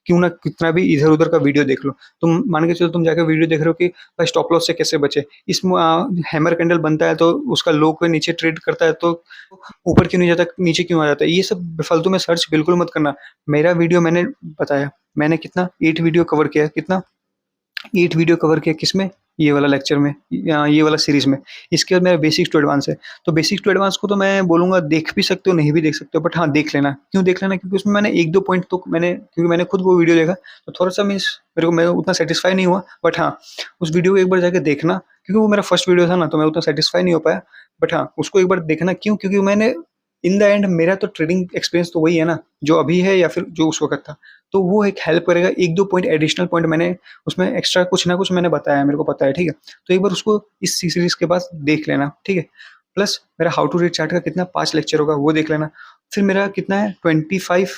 क्यों ना कितना भी इधर उधर का वीडियो देख लो, तुम मान के चलो तुम जाकर वीडियो देख रहे हो कि भाई स्टॉप लॉस से कैसे बचे, इस हैमर कैंडल बनता है तो उसका लो के नीचे ट्रेड करता है तो ऊपर क्यों नहीं जाता, नीचे क्यों आ जाता है, ये सब बेफालतू में सर्च बिल्कुल मत करना। मेरा वीडियो मैंने बताया, मैंने कितना 8 वीडियो कवर किया, कितना 8 वीडियो कवर किया, किसमें, ये वाला लेक्चर में, ये वाला सीरीज में। इसके बाद मेरा बेसिक्स टू एडवांस है, तो बेसिक्स टू एडवांस को तो मैं बोलूंगा देख भी सकते हो, नहीं भी देख सकते हो, बट हाँ देख लेना। क्यों देख लेना, क्योंकि उसमें मैंने 1-2 पॉइंट तो मैंने, क्योंकि मैंने खुद वो वीडियो देखा तो थोड़ा सा मेरे को मैं उतना सेटिस्फाई नहीं हुआ। बट हाँ, उस वीडियो को एक बार जाके देखना, क्योंकि वो मेरा फर्स्ट वीडियो था ना, तो मैं उतना सेटिस्फाई नहीं हो पाया। बट हाँ, उसको एक बार देखना। क्यों, क्योंकि मैंने इन द एंड मेरा तो ट्रेडिंग एक्सपीरियंस तो वही है ना जो अभी है या फिर जो उस वक्त था, तो वो एक हेल्प करेगा। 1-2 पॉइंट एडिशनल पॉइंट मैंने उसमें एक्स्ट्रा कुछ ना कुछ मैंने बताया है, मेरे को पता है, ठीक है। तो एक बार उसको इस सीरीज के बाद देख लेना, ठीक है। प्लस मेरा हाउ टू रीड चार्ट का कितना 5 लेक्चर होगा वो देख लेना। फिर मेरा कितना है 25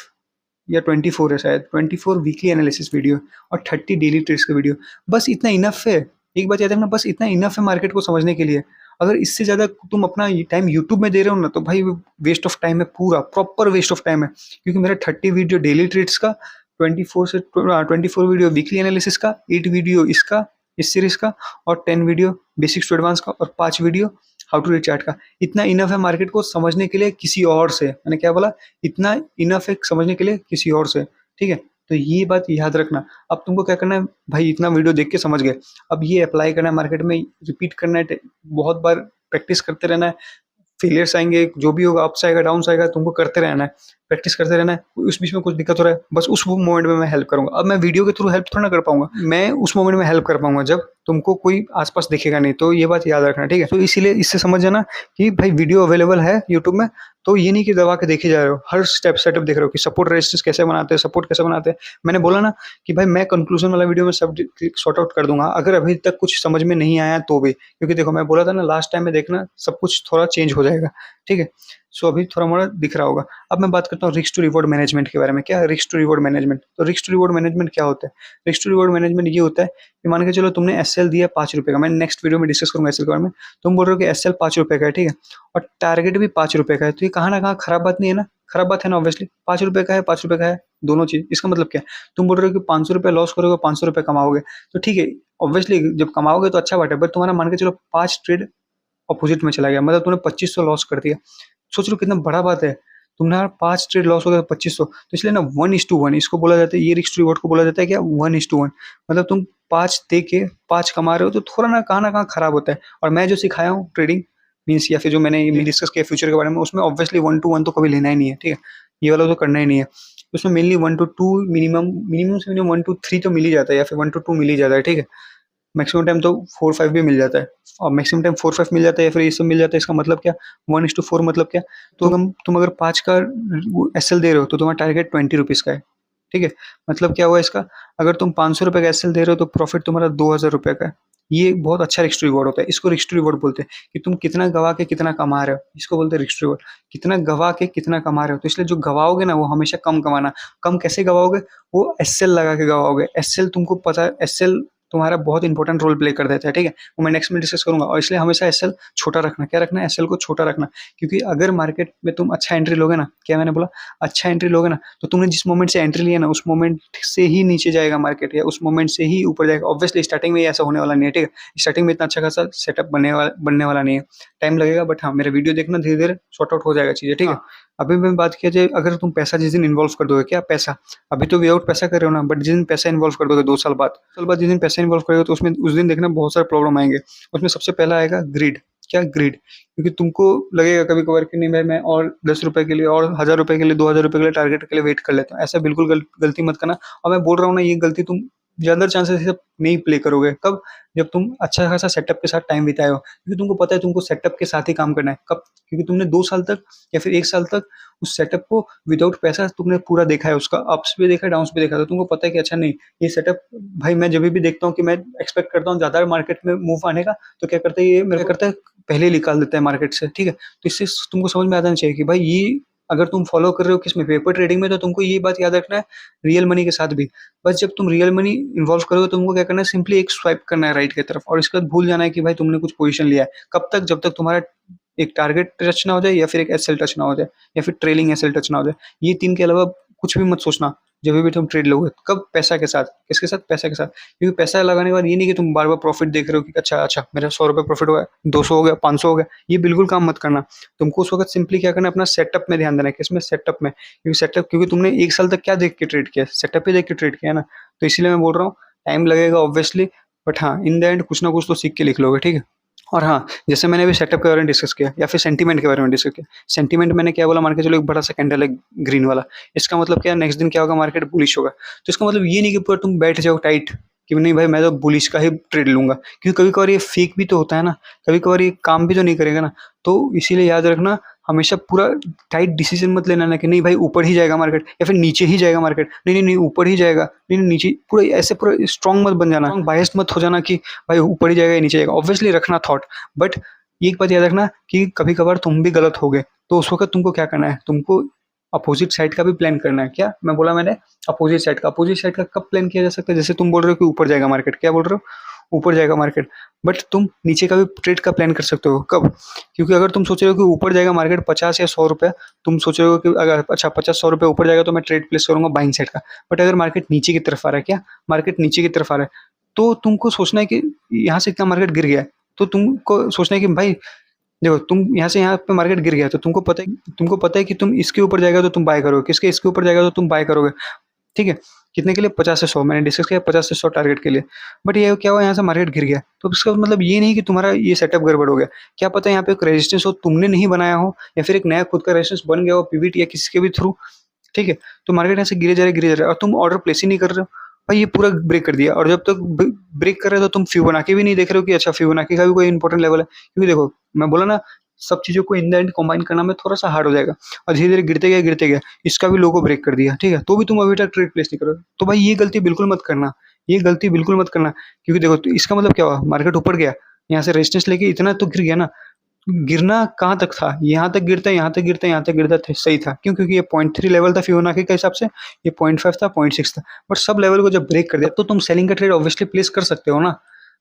या 24 है शायद, 24 वीकली एनालिसिस वीडियो और 30 डेली ट्रेड्स का वीडियो, बस इतना इनफ है। एक बात याद रखना, बस इतना इनफ है मार्केट को समझने के लिए। अगर इससे ज़्यादा तुम अपना टाइम यूट्यूब में दे रहे हो ना, तो भाई वेस्ट ऑफ टाइम है, पूरा प्रॉपर वेस्ट ऑफ टाइम है। क्योंकि मेरा 30 वीडियो डेली ट्रेड्स का, 24 वीडियो वीकली एनालिसिस का, 8 वीडियो इसका, इस सीरीज का, और 10 वीडियो बेसिक्स टू एडवांस का, और 5 video how to read chart का। इतना इनफ है मार्केट को समझने के लिए किसी और से, मैंने क्या बोला, इतना इनफ है समझने के लिए किसी और से, ठीक है। तो ये बात याद रखना। अब तुमको क्या करना है भाई, इतना वीडियो देख के समझ गए, अब ये अप्लाई करना है मार्केट में, रिपीट करना है, बहुत बार प्रैक्टिस करते रहना है। फेलियर्स आएँगे, जो भी होगा अप्स आएगा, डाउन्स आएगा, तुमको करते रहना है, प्रैक्टिस करते रहना है। उस बीच में कुछ दिक्कत हो रहा है, बस उस वो मोमेंट में मैं हेल्प करूँगा। अब मैं वीडियो के थ्रू हेल्प थोड़ी ना कर पाऊँगा, मैं उस मोमेंट में हेल्प कर पाऊँगा जब तुमको कोई आस-पास दिखेगा नहीं, तो ये बात याद रखना, ठीक है? तो इसीलिए इससे समझ जाना कि भाई वीडियो अवेलेबल है यूट्यूब में, तो ये नहीं कि दबा के देखे जा रहे हो, हर स्टेप सेटअप देख रहे हो कि सपोर्ट रेजिस्टेंस कैसे बनाते हैं, सपोर्ट कैसे बनाते हैं। मैंने बोला ना कि भाई मैं कंक्लूजन वाला वीडियो में सब सॉर्ट आउट कर दूँगा, अगर अभी तक कुछ समझ में नहीं आया तो भी। क्योंकि देखो मैं बोला था ना लास्ट टाइम में देखना सब कुछ थोड़ा चेंज हो जाएगा, ठीक है? सो अभी थोड़ा-मोड़ा दिख रहा होगा। अब मैं बात करता हूँ रिस्क टू रिवॉर्ड मैनेजमेंट के बारे में। क्या है रिस्क टू रिवॉर्ड मैनेजमेंट? तो रिस्क टू रिवॉर्ड मैनेजमेंट क्या होता है? रिस्क टू रिवॉर्ड मैनेजमेंट ये होता है कि मान के चलो तुमने एसएल दिया ₹5 का, मैं नेक्स्ट वीडियो में डिस्कस करूँगा एसएल के बारे में। तुम बोल रहे हो कि एसएल ₹5 का है, ठीक है? और टारगेट भी ₹5 का है, तो ये कहाँ न कहाँ खराब बात नहीं है ना? खराब बात है ना ऑब्वियसली, ₹5 का है, ₹5 का है, दोनों चीज़। इसका मतलब क्या है? तुम बोल रहे हो कि ₹500 लॉस करोगे, ₹500 कमाओगे, तो ठीक है, ऑब्वियसली जब कमाओगे तो अच्छा बात है, बट तुम्हारा मान के चलो 5 ट्रेड अपोजिट में चला गया, मतलब तूने 2500 लॉस कर दिया। सोच लो कितना बड़ा बात है। तुम्हारा 5 ट्रेड लॉस हो गया 2500, तो इसलिए ना 1:1 इसको बोला जाता है, ये रिस्क टू रिवॉर्ड को बोला जाता है क्या 1:1। मतलब तुम 5 दे के 5 कमा रहे हो तो थोड़ा ना कहाँ खराब होता है। और मैं जो सिखाया हूँ ट्रेडिंग मीन्स या फिर जो मैंने ये डिस्कस किया फ्यूचर के बारे में, उसमें ऑब्वियसली 1 टू 1 तो कभी लेना ही नहीं है, ठीक है? ये वाला तो करना ही नहीं है। उसमें मेनली 1 टू 2 मिनिमम से मिनिमम 1 टू 3 तो मिल ही जाता है या फिर 1 टू 2 मिल ही जाता है, ठीक है? मैक्सिमम टाइम तो 4-5 भी मिल जाता है और मैक्सिमम टाइम 4-5 मिल जाता है या फिर ये सब मिल जाता है। इसका मतलब क्या 1:4 मतलब क्या? तो तुम अगर 5 का एसएल दे रहे हो तो तुम्हारा टारगेट ₹20 का है, ठीक है? मतलब क्या हुआ इसका, अगर तुम ₹500 का एसएल दे रहे हो तो प्रॉफिट तुम्हारा ₹2000 का है। ये बहुत अच्छा रिस्क टू रिवॉर्ड होता है। इसको रिस्क टू रिवॉर्ड बोलते हैं कि तुम कितना गँवा के कितना कमा रहे हो, इसको बोलते हैं रिस्क टू रिवॉर्ड। कितना गँवा के कितना कमा रहे हो, तो इसलिए जो गँवाओगे ना वो हमेशा कम कमाना। कम कैसे गँवाओगे? वो एसएल लगा के गँवाओगे। एसएल तुमको पता है, एसएल तुम्हारा बहुत इंपॉर्टेंट रोल प्ले कर देता है, ठीक है? वो मैं नेक्स्ट में डिस्कस करूँगा और इसलिए हमेशा एसएल छोटा रखना। क्या रखना है? एसएल को छोटा रखना, क्योंकि अगर मार्केट में तुम अच्छा एंट्री लोगे ना, क्या मैंने बोला? अच्छा एंट्री लोगे ना, तो तुमने जिस मोमेंट से एंट्री लिया ना, उस मोमेंट से ही नीचे जाएगा मार्केट या उस मोमेंट से ही ऊपर जाएगा। ऑब्वियसली स्टार्टिंग में ये ऐसा होने वाला नहीं है, ठीक है? स्टार्टिंग में इतना अच्छा खासा सेटअप बनने वाला नहीं है। टाइम लगेगा, बट हाँ, मेरा वीडियो देखना, धीरे-धीरे सॉर्ट आउट हो जाएगा चीज़ें, ठीक है? अभी मैं बात किया जाए, अगर तुम पैसा जिस दिन इन्वॉल्व कर दोगे, क्या पैसा? अभी तो विदाउट पैसा कर रहे हो ना, बट जिस दिन पैसा इन्वॉल्व कर दोगे 2 साल बाद जिस दिन पैसा इन्वॉल्व करोगे तो उसमें उस दिन देखना बहुत सारे प्रॉब्लम आएँगे। उसमें सबसे पहला आएगा ग्रीड। क्या ग्रीड? क्योंकि तुमको लगेगा कभी-कभार कि नहीं भाई मैं और ₹10 के लिए और ₹1000 के लिए, ₹2000 के लिए टारगेट के लिए वेट कर लेता हूँ। ऐसा बिल्कुल गलती मत करना और मैं बोल रहा हूँ ना, ये गलती तुम ज़्यादा चांसेस से नहीं प्ले करोगे। कब? जब तुम अच्छा खासा सेटअप के साथ टाइम बिताए हो। क्योंकि तुमको पता है तुमको सेटअप के साथ ही काम करना है। कब? क्योंकि तुमने 2 साल तक या फिर 1 साल तक उस सेटअप को विदाउट पैसा तुमने पूरा देखा है, उसका अप्स भी देखा है, डाउन्स भी देखा है, तो तुमको पता है कि अच्छा नहीं, ये सेटअप भाई मैं जभी भी देखता हूँ कि मैं एक्सपेक्ट करता हूँ ज़्यादा मार्केट में मूव आने का, तो क्या करता है ये मेरे को करता है पहले ही निकाल देता है मार्केट से, ठीक है? तो इससे तुमको समझ में आ जाना चाहिए कि भाई ये अगर तुम फॉलो कर रहे हो किसमें, पेपर ट्रेडिंग में, तो तुमको ये बात याद रखना है रियल मनी के साथ भी। बस जब तुम रियल मनी इन्वॉल्व करोगे तो तुमको क्या करना है, सिंपली एक स्वाइप करना है राइट की तरफ और इसके बाद भूल जाना है कि भाई तुमने कुछ पोजीशन लिया है। कब तक? जब तक तुम्हारा एक टारगेट टच ना हो जाए या फिर एक एसएल टच ना हो जाए या फिर ट्रेलिंग एसएल टच ना हो जाए। ये 3 के अलावा कुछ भी मत सोचना जब भी तुम ट्रेड लोगे। कब? पैसा के साथ। किसके साथ? पैसा के साथ। क्योंकि पैसा लगाने के बाद ये नहीं कि तुम बार-बार प्रॉफिट देख रहे हो कि अच्छा मेरा ₹100 प्रॉफिट हुआ है, 200 हो गया, 500 हो गया। ये बिल्कुल काम मत करना। तुमको उस वक़्त सिंपली क्या करना है, अपना सेटअप में ध्यान देना है। किसमें? सेटअप में। क्योंकि तुमने 1 साल तक क्या देख के ट्रेड किया है? सेटअप ही देख के ट्रेड किया है ना। तो इसीलिए मैं बोल रहा हूँ टाइम लगेगा ऑब्वियसली, बट हाँ, इन द एंड कुछ ना कुछ तो सीख के लिख लोगे, ठीक है? और हाँ, जैसे मैंने अभी सेटअप के बारे में डिस्कस किया या फिर सेंटीमेंट के बारे में डिस्कस किया। सेंटीमेंट मैंने क्या बोला, मान के चलो एक बड़ा सा कैंडल है ग्रीन वाला। इसका मतलब क्या है, नेक्स्ट दिन क्या होगा, मार्केट बुलिश होगा। तो इसका मतलब ये नहीं कि पूरा तुम बैठ जाओ टाइट कि नहीं भाई मैं तो बुलिश का ही ट्रेड लूँगा। क्योंकि कभी-कभार ये फेक भी तो होता है ना, कभी-कभार ये काम भी तो नहीं करेगा ना। तो इसीलिए याद रखना, हमेशा पूरा टाइट डिसीजन मत लेना ना कि नहीं भाई ऊपर ही जाएगा मार्केट या फिर नीचे ही जाएगा मार्केट। नहीं, ऊपर ही जाएगा, नहीं नीचे, पूरा ऐसे पूरा स्ट्रॉन्ग मत बन जाना, बायस्ड मत हो जाना कि भाई ऊपर ही जाएगा या नीचे जाएगा। ऑब्वियसली रखना थॉट, बट एक बात याद रखना कि कभी-कभार तुम भी गलत हो गए, तो उस वक़्त तुमको क्या करना है, तुमको अपोज़िट साइड का भी प्लान करना है। क्या मैं बोला मैंने? अपोज़िट साइड का कब प्लान किया जा सकता है? जैसे तुम बोल रहे हो कि ऊपर जाएगा मार्केट, क्या बोल रहे हो? ऊपर जाएगा मार्केट, बट तुम नीचे का भी ट्रेड का प्लान कर सकते हो। कब? क्योंकि अगर तुम सोच रहे हो कि ऊपर जाएगा मार्केट 50 या ₹100, तुम सोच रहे हो कि अगर अच्छा 50-100 ऊपर जाएगा तो मैं ट्रेड प्लेस करूँगा बाइंग साइड का। बट अगर मार्केट नीचे की तरफ आ रहा है, क्या? मार्केट नीचे की तरफ आ रहा है, तो तुमको सोचना है कि यहाँ से इतना मार्केट गिर गया है, तो तुमको सोचना है कि भाई देखो तुम यहाँ से यहाँ पे मार्केट गिर गया, तो तुमको पता है कि तुम इसके ऊपर जाएगा तो तुम बाय करोगे, इसके ऊपर जाएगा तो तुम बाय करोगे, ठीक है? कितने के लिए? 50 से 100 मैंने डिस्कस किया 50 से 100 टारगेट के लिए। बट ये क्या हुआ यहाँ से मार्केट गिर गया। तो इसका मतलब ये नहीं कि तुम्हारा ये सेटअप गड़बड़ हो गया। क्या पता यहाँ पे एक रेजिस्टेंस हो तुमने नहीं बनाया हो या फिर एक नया खुद का रेजिस्टेंस बन गया हो पिवट या किसी के भी थ्रू, ठीक है? तो मार्केट यहाँ से गिरे जा रहा है और तुम ऑर्डर प्लेस ही नहीं कर रहे हो। भाई ये पूरा ब्रेक कर दिया और जब तक ब्रेक कर रहे हो तो तुम फिबोनाची भी नहीं देख रहे हो कि अच्छा फिबोनाची का भी कोई इंपॉर्टेंट लेवल है। क्योंकि देखो मैं बोला ना सब चीज़ों को इन द एंड कंबाइन करना में थोड़ा-सा हार्ड हो जाएगा और धीरे-धीरे गिरते गया, इसका भी लोगो ब्रेक कर दिया, ठीक है? तो भी तुम अभी तक ट्रेड प्लेस नहीं कर रहे हो। तो भाई ये गलती बिल्कुल मत करना, ये गलती बिल्कुल मत करना क्योंकि देखो तो इसका मतलब क्या हुआ मार्केट ऊपर गया, यहाँ से रेजिस्टेंस लेके इतना तो गिर गया ना, गिरना कहाँ तक था? यहाँ तक गिरता, यहाँ तक गिरता, यहाँ तक गिरता थ सही था। क्यों? क्योंकि ये 0.3 लेवल था फिबोनाची के हिसाब से, ये 0.5 था, 0.6 था। बट सब लेवल को जब ब्रेक कर दिया तो तुम सेलिंग का ट्रेड ऑब्वियसली प्लेस कर सकते हो ना।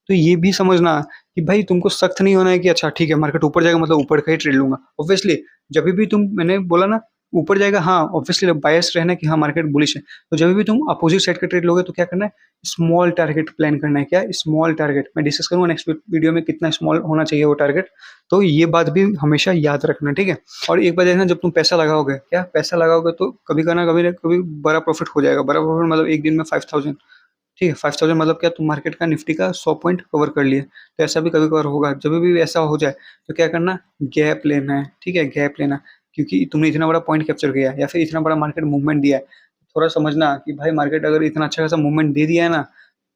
तो ये भी समझना कि भाई तुमको सख्त नहीं होना है कि अच्छा ठीक है मार्केट ऊपर जाएगा मतलब ऊपर का ही ट्रेड लूँगा। ऑब्वियसली जभी भी तुम मैंने बोला ना ऊपर जाएगा हाँ, ऑब्वियसली बायस रहना कि हाँ मार्केट बुलिश है। तो जब भी तुम अपोजिट साइड का ट्रेड लोगे तो क्या करना है? स्मॉल टारगेट प्लान करना है। क्या? Small target. मैं डिस्कस करूँगा नेक्स्ट वीडियो में कितना स्मॉल होना चाहिए वो टारगेट। तो ये बात भी हमेशा याद रखना, ठीक है? और एक बात देखना जब तुम पैसा लगाओगे, क्या पैसा लगाओगे तो कभी का ना कभी बड़ा प्रॉफिट हो जाएगा। बड़ा प्रॉफिट मतलब एक दिन में 5000, ठीक है? 5000 मतलब क्या तुम मार्केट का निफ्टी का 100 पॉइंट कवर कर लिए। तो ऐसा भी कभी-कभार होगा। जब भी ऐसा हो जाए तो क्या करना? गैप लेना है, ठीक है? गैप लेना क्योंकि तुमने इतना बड़ा पॉइंट कैप्चर किया है या फिर इतना बड़ा मार्केट मूवमेंट दिया है। थोड़ा समझना कि भाई मार्केट अगर इतना अच्छा खासा मूवमेंट दे दिया है ना,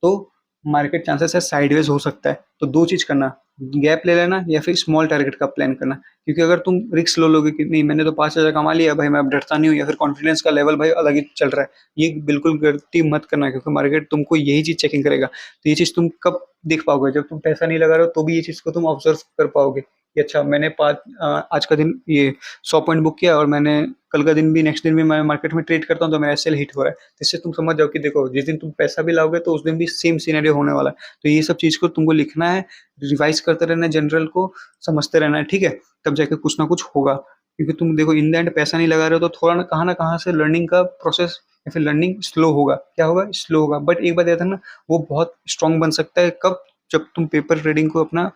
तो मार्केट चांसेस है साइडवेज हो सकता है। तो 2 चीज़ करना, गैप ले लेना या फिर स्मॉल टारगेट का प्लान करना। क्योंकि अगर तुम रिस्क लो लोगे कि नहीं मैंने तो 5000 कमा लिया भाई मैं अब डरता नहीं हूँ या फिर कॉन्फिडेंस का लेवल भाई अलग ही चल रहा है। ये बिल्कुल गलती मत करना क्योंकि मार्केट तुमको यही चीज़ चेकिंग करेगा। तो ये चीज़ तुम कब देख पाओगे? जब तुम पैसा नहीं लगा रहे हो तो भी ये चीज़ को तुम ऑब्जर्व कर पाओगे कि अच्छा मैंने आज का दिन ये 100 पॉइंट बुक किया और मैंने कल का दिन भी नेक्स्ट दिन भी मैं मार्केट में ट्रेड करता हूँ तो मेरा एसएल हिट हो रहा है। तो इससे तुम समझ जाओ कि देखो जिस दिन तुम पैसा भी लाओगे तो उस दिन भी सेम सिनेरियो होने वाला है। तो ये सब चीज़ को तुमको लिखना है, रिवाइज़ करते रहना है, जनरल को समझते रहना है, ठीक है? तब जाके कुछ ना कुछ होगा। क्योंकि तुम देखो इन द एंड पैसा नहीं लगा रहे हो तो थोड़ा ना कहाँ से लर्निंग का प्रोसेस या फिर लर्निंग स्लो होगा। क्या होगा? स्लो होगा। बट एक बात याद रखना वो बहुत स्ट्रॉन्ग बन सकता है कब? जब तुम पेपर ट्रेडिंग को अपना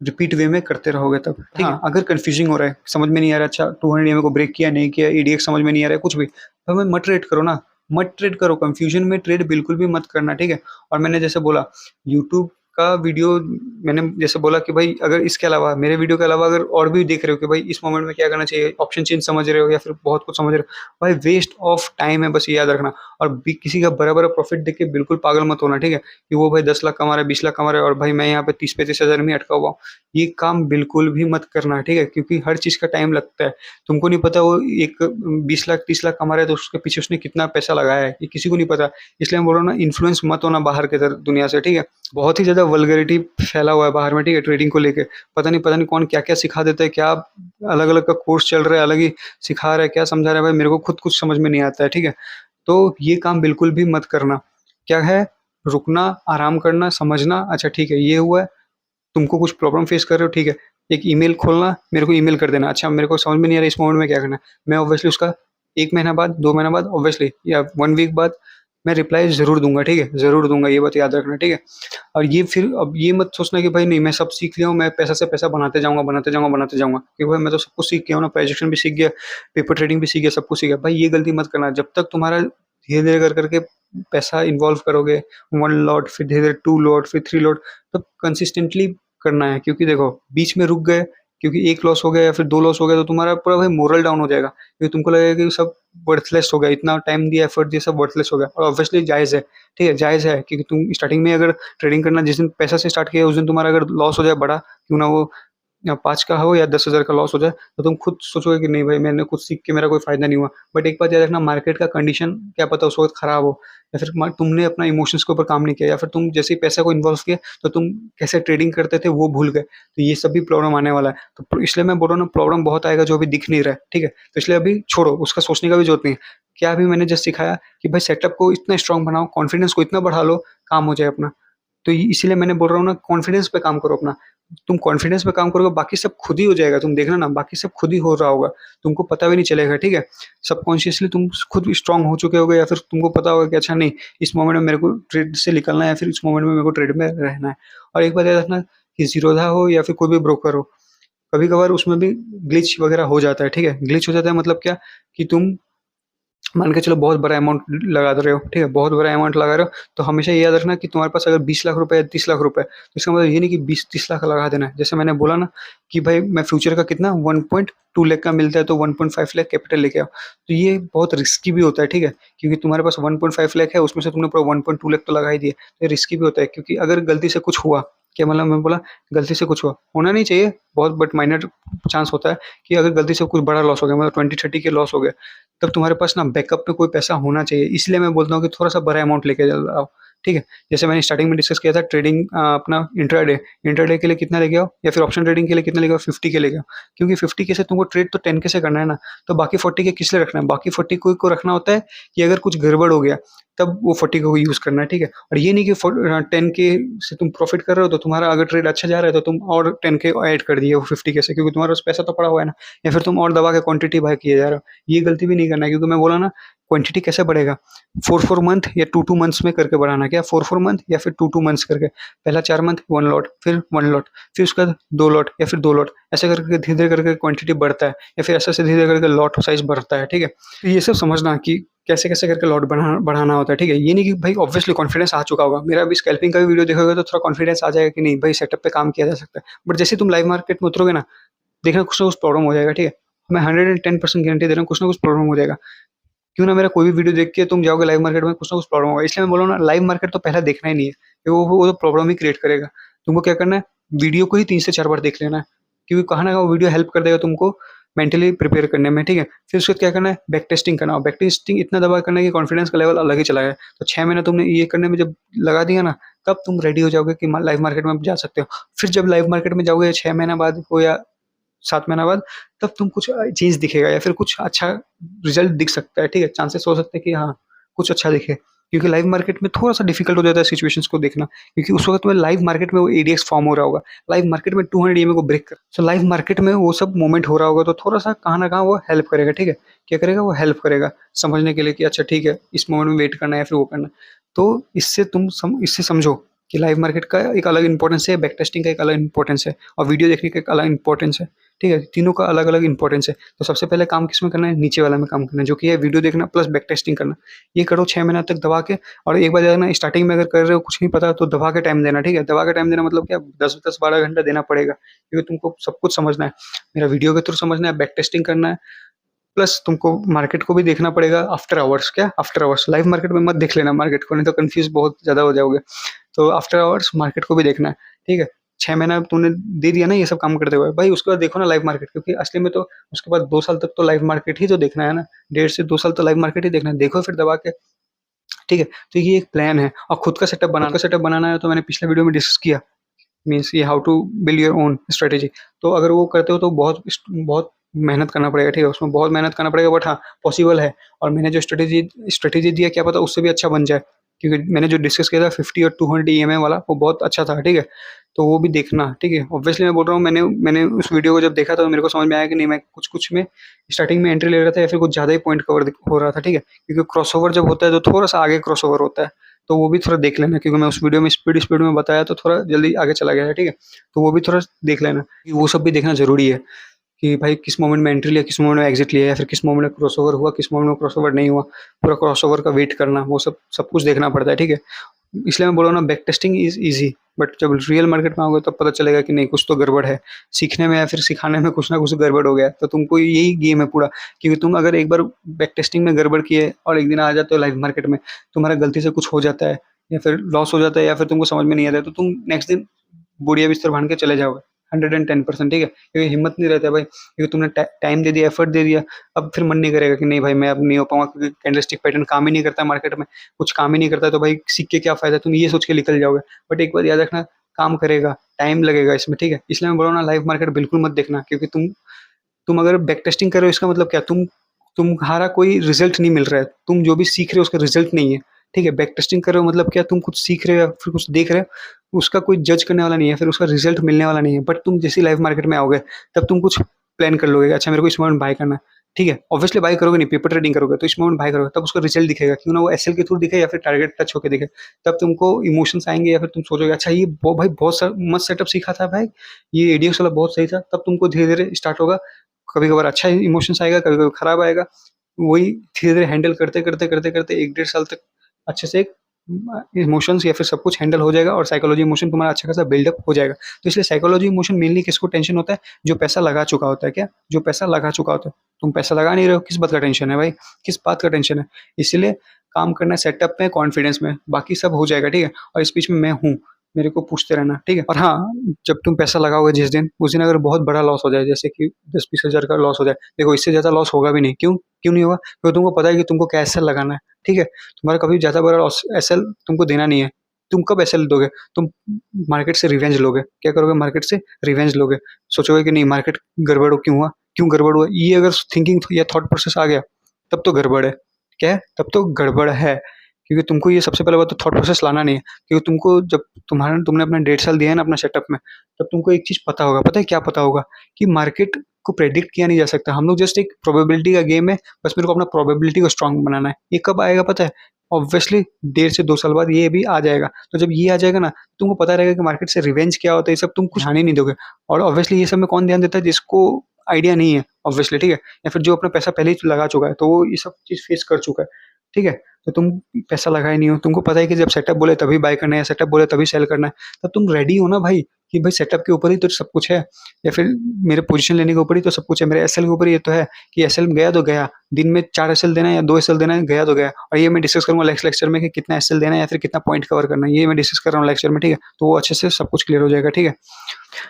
रिपीट वे में करते रहोगे तब, ठीक है? हाँ, अगर कन्फ्यूजिंग हो रहा है, समझ में नहीं आ रहा अच्छा 200 ईएमए को ब्रेक किया, नहीं किया, ईडीएक्स समझ में नहीं आ रहा है, कुछ भी, तो हमें मत ट्रेड करो ना, मत ट्रेड करो, कन्फ्यूजन में ट्रेड बिल्कुल भी मत करना, ठीक है? और मैंने जैसे बोला यूट्यूब का वीडियो मैंने जैसे बोला कि भाई अगर इसके अलावा मेरे वीडियो के अलावा अगर और भी देख रहे हो कि भाई इस मोमेंट में क्या करना चाहिए, ऑप्शन चेंज समझ रहे हो या फिर बहुत कुछ समझ रहे हो, भाई वेस्ट ऑफ टाइम है बस ये याद रखना। और किसी का बड़ा-बड़ा प्रॉफिट देख के बिल्कुल पागल मत होना, ठीक है? कि वो भाई 10 लाख कमा रहा है, 20 लाख कमा रहा है और भाई मैं यहाँ पे 30-35 हज़ार में अटका हुआ हूँ। ये काम बिल्कुल भी मत करना, ठीक है? क्योंकि हर चीज़ का टाइम लगता है। तुमको नहीं पता वो एक 20 लाख 30 लाख कमा रहा है तो उसके पीछे उसने कितना पैसा लगाया है, ये किसी को नहीं पता। इसलिए मैं बोल रहा हूँ ना इन्फ्लुएंस मत होना बाहर की दुनिया से, ठीक है? बहुत ही ज़्यादा वल्गैरिटी फैला हुआ है बाहर में, ठीक है? ट्रेडिंग को लेके। पता नहीं कौन क्या-क्या सिखा देता है, क्या अलग-अलग का कोर्स चल रहा है, अलग ही सिखा रहा है, क्या समझा रहा है भाई मेरे को खुद कुछ समझ में नहीं आता है, ठीक है? तो ये काम बिल्कुल भी मत करना। क्या है? रुकना, आराम करना, समझना, अच्छा ठीक है ये हुआ है, तुमको कुछ प्रॉब्लम फेस कर रहे हो, ठीक है? एक ईमेल खोलना, मेरे को ईमेल कर देना, अच्छा मेरे को समझ में नहीं आ रहा है इस मोमेंट में क्या करना है। मैं ऑब्वियसली उसका 1 महीना बाद, 2 महीना बाद ऑब्वियसली या 1 वीक बाद मैं रिप्लाई ज़रूर दूँगा, ठीक है? ज़रूर दूँगा, ये बात याद रखना, ठीक है? और ये फिर अब ये मत सोचना कि भाई नहीं मैं सब सीख लिया हूँ, मैं पैसा से पैसा बनाते जाऊँगा, बनाते जाऊँगा, बनाते जाऊँगा। क्योंकि भाई मैं तो सब कुछ सीख गया हूँ ना, प्रेजेंटेशन भी सीख गया, पेपर ट्रेडिंग भी सीख गया, सब कुछ सीख गया। भाई ये गलती मत करना, जब तक तुम्हारा धीरे-धीरे कर के पैसा इन्वॉल्व करोगे, 1 लॉट फिर धीरे-धीरे 2 लॉट फिर 3 लॉट, तब कंसिस्टेंटली करना है। क्योंकि देखो बीच में रुक गए, क्योंकि 1 लॉस हो गया या फिर 2 लॉस हो गया तो तुम्हारा पूरा भाई मोरल डाउन हो जाएगा। क्योंकि तुमको लगेगा कि सब वर्थलेस हो गया, इतना टाइम दिया, एफर्ट दिया, सब वर्थलेस हो गया और ऑब्वियसली जायज़ है, ठीक है? जायज़ है क्योंकि तुम स्टार्टिंग में अगर ट्रेडिंग करना जिस दिन पैसा से स्टार्ट किया उस दिन तुम्हारा अगर लॉस हो जाए बड़ा, क्यों ना वो 5 का हो या 10,000 का लॉस हो जाए, तो तुम खुद सोचोगे कि नहीं भाई मैंने कुछ सीख के मेरा कोई फ़ायदा नहीं हुआ। बट एक बात याद रखना मार्केट का कंडीशन क्या पता उस वक़्त खराब हो या फिर तुमने अपना इमोशंस के ऊपर काम नहीं किया या फिर तुम जैसे ही पैसा को इन्वॉल्व किया तो तुम कैसे ट्रेडिंग करते थे वो भूल गए। तो ये सब भी प्रॉब्लम आने वाला है। तो इसलिए मैं बोल रहा हूँ ना प्रॉब्लम बहुत आएगा जो अभी दिख नहीं रहा है, ठीक है? तो इसलिए अभी छोड़ो, उसका सोचने का भी ज़रूरत नहीं है। क्या अभी मैंने जस्ट सिखाया कि भाई सेटअप को इतना स्ट्रॉन्ग बनाओ, कॉन्फिडेंस को इतना बढ़ा लो, काम हो जाए अपना। तो इसीलिए मैंने बोल रहा हूँ ना कॉन्फिडेंस पे काम करो अपना। तुम कॉन्फिडेंस पे काम करोगे बाकी सब खुद ही हो जाएगा, तुम देखना ना बाकी सब खुद ही हो रहा होगा, तुमको पता भी नहीं चलेगा, ठीक है? सबकॉन्शियसली तुम खुद स्ट्रॉन्ग हो चुके होगे या फिर तुमको पता होगा कि अच्छा नहीं, इस मोमेंट में मेरे को ट्रेड से निकलना है या फिर इस मोमेंट में मेरे को ट्रेड में रहना है। और एक बात याद रखना कि ज़ीरोधा हो या फिर कोई भी ब्रोकर हो, कभी-कभार उसमें भी ग्लिच वगैरह हो जाता है, ठीक है? ग्लिच हो जाता है मतलब क्या कि तुम मान के चलो बहुत बड़ा अमाउंट लगा दे रहे हो, ठीक है, बहुत बड़ा अमाउंट लगा रहे हो, तो हमेशा ये याद रखना कि तुम्हारे पास अगर 20 लाख रुपए है, 30 लाख रुपए, तो इसका मतलब ये नहीं कि 20-30 लाख लगा देना है। जैसे मैंने बोला ना कि भाई मैं फ्यूचर का कितना 1.2 लाख का मिलता है तो 1.5 लाख कैपिटल लेके आओ, तो ये बहुत रिस्की भी होता है, ठीक है, क्योंकि तुम्हारे पास 1.5 लाख है, उसमें से तुमने पूरा 1.2 लाख तो लगा ही दिया, तो ये रिस्की भी होता है, क्योंकि अगर गलती से कुछ हुआ, क्या मतलब मैं बोला गलती से कुछ हुआ, होना नहीं चाहिए बहुत, बट माइनर चांस होता है कि अगर गलती से कुछ बड़ा लॉस हो गया, मतलब 20-30 के लॉस हो गया, तब तुम्हारे पास ना बैकअप में कोई पैसा होना चाहिए। इसलिए मैं बोलता हूँ कि थोड़ा सा बड़ा अमाउंट लेके आओ, ठीक है। जैसे मैंने स्टार्टिंग में डिस्कस किया था ट्रेडिंग, अपना इंट्राडे, इंट्राडे के लिए कितना लेके आओ, या फिर ऑप्शन ट्रेडिंग के लिए कितना लेके आओ, 50 के लेके आओ, क्योंकि 50 के से तुमको ट्रेड तो 10 के से करना है ना, तो बाकी 40 के किस लिए रखना है, बाकी 40 को रखना होता है कि अगर कुछ गड़बड़ हो गया तब वो 40 को यूज करना है, ठीक है। और ये नहीं कि 10 के से तुम प्रॉफिट कर रहे हो तो तुम्हारा अगर ट्रेड अच्छा जा रहा है तो तुम और 10 के ऐड कर दिए वो 50 के से, क्योंकि तुम्हारे पास पैसा तो पड़ा हुआ है ना, या फिर तुम और दबा के क्वांटिटी बाय किए जा रहे हो, ये गलती भी नहीं करना है, क्योंकि मैं बोला ना क्वांटिटी कैसे बढ़ेगा, 4-4 मंथ या 2-2 मंथ्स में करके बढ़ाना, क्या 4-4 मंथ या फिर 2-2 मंथ्स करके, पहला 4 मंथ 1 लॉट, फिर 1 लॉट, फिर उसके बाद 2 लॉट या फिर 2 लॉट, ऐसे करके धीरे धीरे करके क्वांटिटी बढ़ता है, या फिर ऐसे ऐसे धीरे धीरे करके लॉट साइज बढ़ता है, ठीक है। तो ये सब समझना कि कैसे कैसे करके लॉट बढ़ाना होता है, ठीक है। ये नहीं कि भाई ऑब्वियसली कॉन्फिडेंस आ चुका होगा, मेरा अभी स्कैल्पिंग का भी वीडियो देखोगे तो थोड़ा कॉन्फिडेंस आ जाएगा कि नहीं भाई सेटअप पे काम किया जा सकता है, बट जैसे तुम लाइव मार्केट में उतरोगे ना, देखना कुछ ना कुछ प्रॉब्लम हो जाएगा, ठीक है। मैं 110% गारंटी दे रहा हूँ, कुछ ना कुछ प्रॉब्लम हो जाएगा। क्यों ना मेरा कोई भी वीडियो देख के तुम जाओगे लाइव मार्केट में, कुछ ना कुछ प्रॉब्लम होगा, इसलिए मैं बोल रहा हूँ ना लाइव मार्केट तो पहले देखना ही नहीं है, क्योंकि वो तो प्रॉब्लम ही क्रिएट करेगा। तुमको क्या करना है, वीडियो को ही 3 से 4 बार देख लेना है, क्योंकि कहाँ ना कहाँ वो वीडियो हेल्प कर देगा तुमको मेंटली प्रिपेयर करने में, ठीक है। फिर उसके बाद क्या करना है, बैक टेस्टिंग करना, और बैक टेस्टिंग इतना दबा करना है कि कॉन्फिडेंस का लेवल अलग ही चला गया। तो 6 महीना तुमने ये करने में जब लगा दिया ना, तब तुम रेडी हो जाओगे कि लाइव मार्केट में जा सकते हो। फिर जब लाइव मार्केट में जाओगे 6 महीना बाद हो या 7 महीना बाद, तब तुम कुछ चीज़ दिखेगा या फिर कुछ अच्छा रिजल्ट दिख सकता है, ठीक है। चांसेस हो सकते हैं कि हाँ, कुछ अच्छा दिखे, क्योंकि लाइव मार्केट में थोड़ा-सा डिफ़िकल्ट हो जाता है सिचुएशंस को देखना, क्योंकि उस वक़्त में लाइव मार्केट में वो एडीएक्स फॉर्म हो रहा होगा। लाइव मार्केट में 200 ईएमए को ब्रेक कर, सो लाइव मार्केट में वो सब मोमेंट हो रहा होगा, तो थोड़ा-सा कहाँ न कहाँ वो हेल्प करेगा, ठीक है। क्या करेगा, वो हेल्प करेगा समझने के लिए कि अच्छा ठीक है, इस मोमेंट में वेट करना है या फिर वो करना है। तो इससे समझो कि लाइव मार्केट का एक अलग इम्पोर्टेंस है, बैक टेस्टिंग का एक अलग इम्पोर्टेंस है, और वीडियो देखने का एक अलग इम्पोर्टेंस है, ठीक है? तीनों का अलग-अलग इम्पोर्टेंस है। तो सबसे पहले काम किसमें करना है? नीचे वाला में काम करना है, जो कि है वीडियो देखना प्लस बैक टेस्टिंग करना। ये करो 6 महीना तक दबा के, और एक बार जो है ना स्टार्टिंग में अगर कर रहे हो कुछ नहीं पता तो दबा के टाइम देना, ठीक है? दबा के टाइम देना मतलब क्या, 10-10 12 घंटा देना पड़ेगा, क्योंकि तुमको सब कुछ समझना है। मेरा वीडियो के थ्रू समझना है, बैक टेस्टिंग करना है, प्लस तुमको मार्केट को भी देखना पड़ेगा आफ्टर आवर्स। क्या आफ्टर आवर्स? लाइव मार्केट में मत देख लेना मार्केट को, नहीं तो कन्फ्यूज़ बहुत ज़्यादा हो जाओगे। तो आफ्टर आवर्स मार्केट को भी देखना है, ठीक है? 6 महीना तूने दे दिया ना ये सब काम करते हुए, भाई उसके बाद देखो ना लाइव मार्केट, क्योंकि असली में तो उसके बाद 2 साल तक तो लाइव मार्केट ही तो देखना है ना, 1.5 से 2 साल तो लाइव मार्केट ही देखना है। देखो फिर दबा के, ठीक है? तो ये एक प्लान है, और खुद का सेटअप बनाना है तो मैंने पिछले वीडियो में डिस्कस किया, मीन्स ये how to build your own strategy. तो अगर वो करते हो तो बहुत बहुत मेहनत करना पड़ेगा, ठीक है? उसमें बहुत मेहनत करना पड़ेगा, बट हाँ, पॉसिबल है। और मैंने जो स्ट्रेटेजी स्ट्रेटेजी दिया, क्या पता उससे भी अच्छा बन जाए, क्योंकि मैंने जो डिस्कस किया था 50 और 200 ईएमए वाला, वो बहुत अच्छा था, ठीक है? तो वो भी देखना, ठीक है? ऑब्वियसली मैं बोल रहा हूँ, मैंने मैंने उस वीडियो को जब देखा तो मेरे को समझ में आया कि नहीं, मैं कुछ-कुछ में स्टार्टिंग में एंट्री ले रहा था, या फिर कुछ ज़्यादा ही पॉइंट कवर हो रहा था, ठीक है? क्योंकि क्रॉसओवर जब होता है तो थोड़ा-सा आगे क्रॉसओवर होता है। तो वो भी थोड़ा देख लेना, क्योंकि मैं उस वीडियो में स्पीड में बताया तो थोड़ा जल्दी आगे चला गया है, ठीक है? तो वो भी थोड़ा देख लेना, कि वो सब भी देखना ज़रूरी है, कि भाई किस मोमेंट में एंट्री लिया, किस मोमेंट में एग्ज़िट लिया, या फिर किस मोमेंट में क्रॉसओवर हुआ, किस मोमेंट में क्रॉसओवर नहीं हुआ। पूरा क्रॉसओवर का वेट करना, वो सब सब कुछ देखना पड़ता है, ठीक है? इसलिए मैं बोल रहा हूँ ना, back testing is easy, but जब रियल मार्केट में आओगे तब पता चलेगा कि नहीं, कुछ तो गड़बड़ है। सीखने में या फिर सिखाने में कुछ ना कुछ गड़बड़ हो गया है। तो तुमको यही गेम है पूरा, क्योंकि तुम अगर एक बार बैक टेस्टिंग में गड़बड़ किए और एक दिन आ जाते हो लाइव मार्केट में, तुम्हारा गलती से कुछ हो जाता है, या फिर लॉस हो जाता है, या फिर तुमको समझ में नहीं आता है, तो तुम नेक्स्ट दिन बुढ़िया बिस्तर बाँध के चले जाओगे, 110%, ठीक है? क्योंकि हिम्मत नहीं रहता है भाई, क्योंकि तुमने टाइम दे दिया, एफर्ट दे दिया, अब फिर मन नहीं करेगा कि नहीं भाई मैं अब नहीं हो पाऊँगा, क्योंकि कैंडलस्टिक पैटर्न काम ही नहीं करता है मार्केट में, कुछ काम ही नहीं करता है, तो भाई सीख के क्या फ़ायदा? तुम ये सोच के निकल जाओगे। बट एक बात याद रखना, काम करेगा, टाइम लगेगा इसमें, ठीक है? इसलिए मैं बोल रहा हूँ ना, लाइव मार्केट बिल्कुल मत देखना, क्योंकि तुम अगर बैक टेस्टिंग कर रहे हो, इसका मतलब क्या, तुम्हारा कोई रिजल्ट नहीं मिल रहा है, तुम जो भी सीख रहे हो उसका रिजल्ट नहीं है, ठीक है? बैक टेस्टिंग कर रहे हो मतलब क्या, तुम कुछ सीख रहे हो या फिर कुछ देख रहे हो, उसका कोई जज करने वाला नहीं है, फिर उसका रिजल्ट मिलने वाला नहीं है। बट तुम जैसे ही लाइव मार्केट में आओगे, तब तुम कुछ प्लान कर लोगे, अच्छा मेरे को इस मोमेंट बाय करना है, ठीक है? ऑब्वियसली बाय करोगे नहीं, पेपर ट्रेडिंग करोगे तो इस मोमेंट बाय करोगे, तब उसका रिजल्ट दिखेगा, क्यों ना वो एसएल के थ्रू दिखे या फिर टारगेट टच होके दिखे। तब तुमको इमोशंस आएंगे, या फिर तुम सोचोगे अच्छा ये भाई बहुत मस्त सेटअप सीखा था भाई, ये एडीएक्स वाला बहुत सही था। तब तुमको धीरे धीरे स्टार्ट होगा, कभी कभार अच्छा इमोशंस आएगा, कभी कभी खराब आएगा, वही धीरे-धीरे हैंडल करते 1 डेढ़ साल तक अच्छे से इमोशंस या फिर सब कुछ हैंडल हो जाएगा और साइकोलॉजी इमोशन तुम्हारा अच्छा खासा बिल्डअप हो जाएगा। तो इसलिए साइकोलॉजी इमोशन मेनली किसको टेंशन होता है? जो पैसा लगा चुका होता है क्या? जो पैसा लगा चुका होता है। तुम पैसा लगा नहीं रहे हो, किस बात का टेंशन है भाई? किस बात का टेंशन है? इसीलिए काम करना है सेटअप में, कॉन्फिडेंस में, बाकी सब हो जाएगा, ठीक है? और इस बीच में मैं हूँ, मेरे को पूछते रहना, ठीक है? और हाँ, जब तुम पैसा लगाओगे जिस दिन, उस दिन अगर बहुत बड़ा लॉस हो जाए, जैसे कि 10-20 हज़ार का लॉस हो जाए, देखो इससे ज़्यादा लॉस होगा भी नहीं। क्यों? क्यों नहीं होगा? क्योंकि तुमको पता है कि तुमको क्या एसएल लगाना है, ठीक है? तुम्हारा कभी ज़्यादा बड़ा लॉस एसएल तुमको देना नहीं है। तुम कब एसएल दोगे? तुम मार्केट से रिवेंज लोगे। क्या करोगे? मार्केट से रिवेंज लोगे। सोचोगे कि नहीं मार्केट गड़बड़ हो क्यों हुआ? क्यों गड़बड़ हुआ? ये अगर थिंकिंग या थॉट प्रोसेस आ गया, तब तो गड़बड़ है। क्या है? तब तो गड़बड़ है। क्योंकि तुमको ये सबसे पहले बात तो थॉट प्रोसेस लाना नहीं है। क्योंकि तुमको जब तुमने अपना 1.5 साल दिया है ना अपना सेटअप में, तब तुमको एक चीज़ पता होगा। पता है क्या पता होगा? कि मार्केट को प्रेडिक्ट किया नहीं जा सकता। हम लोग जस्ट एक प्रोबेबिलिटी का गेम है, बस मेरे को अपना प्रोबेबिलिटी को स्ट्रॉन्ग बनाना है। ये कब आएगा पता है? ऑब्वियसली 1.5 से 2 साल बाद ये भी आ जाएगा। तो जब ये आ जाएगा ना, तुमको पता रहेगा कि मार्केट से रिवेंज क्या होता है, ये सब तुम कुछ ध्यान ही नहीं दोगे। और ऑब्वियसली ये सब में कौन ध्यान देता है? जिसको आइडिया नहीं है ऑब्वियसली, ठीक है? या फिर जो अपना पैसा पहले ही लगा चुका है, तो वो ये सब चीज़ फेस कर चुका है, ठीक है? तो तुम पैसा लगाए नहीं हो, तुमको पता है कि जब सेटअप बोले तभी बाय करना है या सेटअप बोले तभी सेल करना है, तब तुम रेडी हो ना भाई, कि भाई सेटअप के ऊपर ही तो सब कुछ है, या फिर मेरे पोजीशन लेने के ऊपर ही तो सब कुछ है, मेरे एसएल के ऊपर ये तो है कि एसएल गया तो गया, दिन में 4 एसएल देना है या 2 एसएल देना है, गया तो गया। और ये मैं डिस्कस करूँगा नेक्स्ट लेक्चर में कि कितना एसएल देना है या फिर कितना पॉइंट कवर करना है, ये मैं डिस्कस कर रहा हूँ लेक्चर में, ठीक है? तो वो अच्छे से सब कुछ क्लियर हो जाएगा, ठीक है?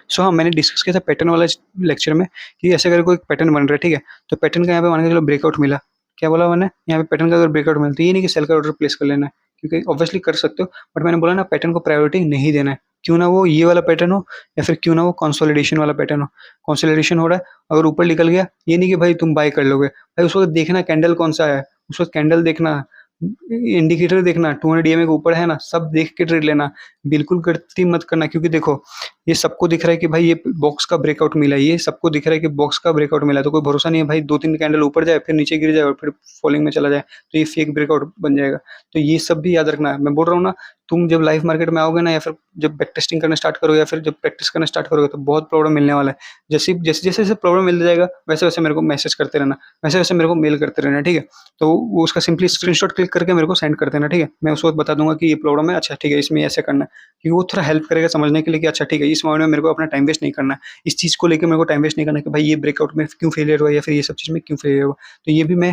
सो हाँ, मैंने डिस्कस किया था पैटर्न वाला लेक्चर में कि ऐसे करके कोई पैटर्न बन रहा है, ठीक है? तो पैटर्न का यहाँ पे मान के चलो ब्रेकआउट मिला। क्या बोला मैंने? यहाँ पे पैटर्न का अगर ब्रेकआउट मिला तो ये नहीं कि सेल का ऑर्डर प्लेस कर लेना है, क्योंकि ऑब्वियसली कर सकते हो, बट मैंने बोला ना पैटर्न को प्रायोरिटी नहीं देना है। क्यों ना वो ये वाला पैटर्न हो या फिर क्यों ना वो कंसोलिडेशन वाला पैटर्न हो। कंसोलिडेशन हो रहा है, अगर ऊपर निकल गया, ये नहीं कि भाई तुम बाय कर लोगे। भाई उस वक़्त देखना कैंडल कौन-सा है, उस वक़्त कैंडल देखना, इंडिकेटर देखना, 200 ईएमए के ऊपर है ना, सब देख के ट्रेड लेना। बिल्कुल गलती मत करना, क्योंकि देखो ये सबको दिख रहा है कि भाई ये बॉक्स का ब्रेकआउट मिला है, ये सबको दिख रहा है कि बॉक्स का ब्रेकआउट मिला है, तो कोई भरोसा नहीं है भाई 2-3 कैंडल ऊपर जाए, फिर नीचे गिर जाए और फिर फॉलिंग में चला जाए, तो ये फेक ब्रेकआउट बन जाएगा। तो ये सब भी याद रखना है। मैं बोल रहा हूँ ना, तुम जब लाइव मार्केट में आओगे ना या फिर जब बैक टेस्टिंग करना स्टार्ट करोगे या फिर जब प्रैक्टिस करना स्टार्ट करोगे तो बहुत प्रॉब्लम मिलने वाला है। जैसे-जैसे प्रॉब्लम मिलता जाएगा, वैसे-वैसे मेरे को मैसेज करते रहना, वैसे-वैसे मेरे को मेल करते रहना, ठीक है? तो वो उसका सिंपली स्क्रीनशॉट क्लिक करके मेरे को सेंड कर देना, ठीक है? मैं उस वक़्त बता दूँगा कि ये प्रॉब्लम है, अच्छा ठीक है, इसमें ऐसे करना है। क्योंकि वो थोड़ा हेल्प करेगा समझने के लिए कि अच्छा ठीक है, इस मोमेंट में मेरे को अपना टाइम वेस्ट नहीं करना है। इस चीज़ को लेके मेरे को टाइम वेस्ट नहीं करना है कि भाई ये ब्रेकआउट में क्यों फेलियर हुआ या फिर ये सब चीज़ में क्यों फेलियर हुआ। तो ये भी मैं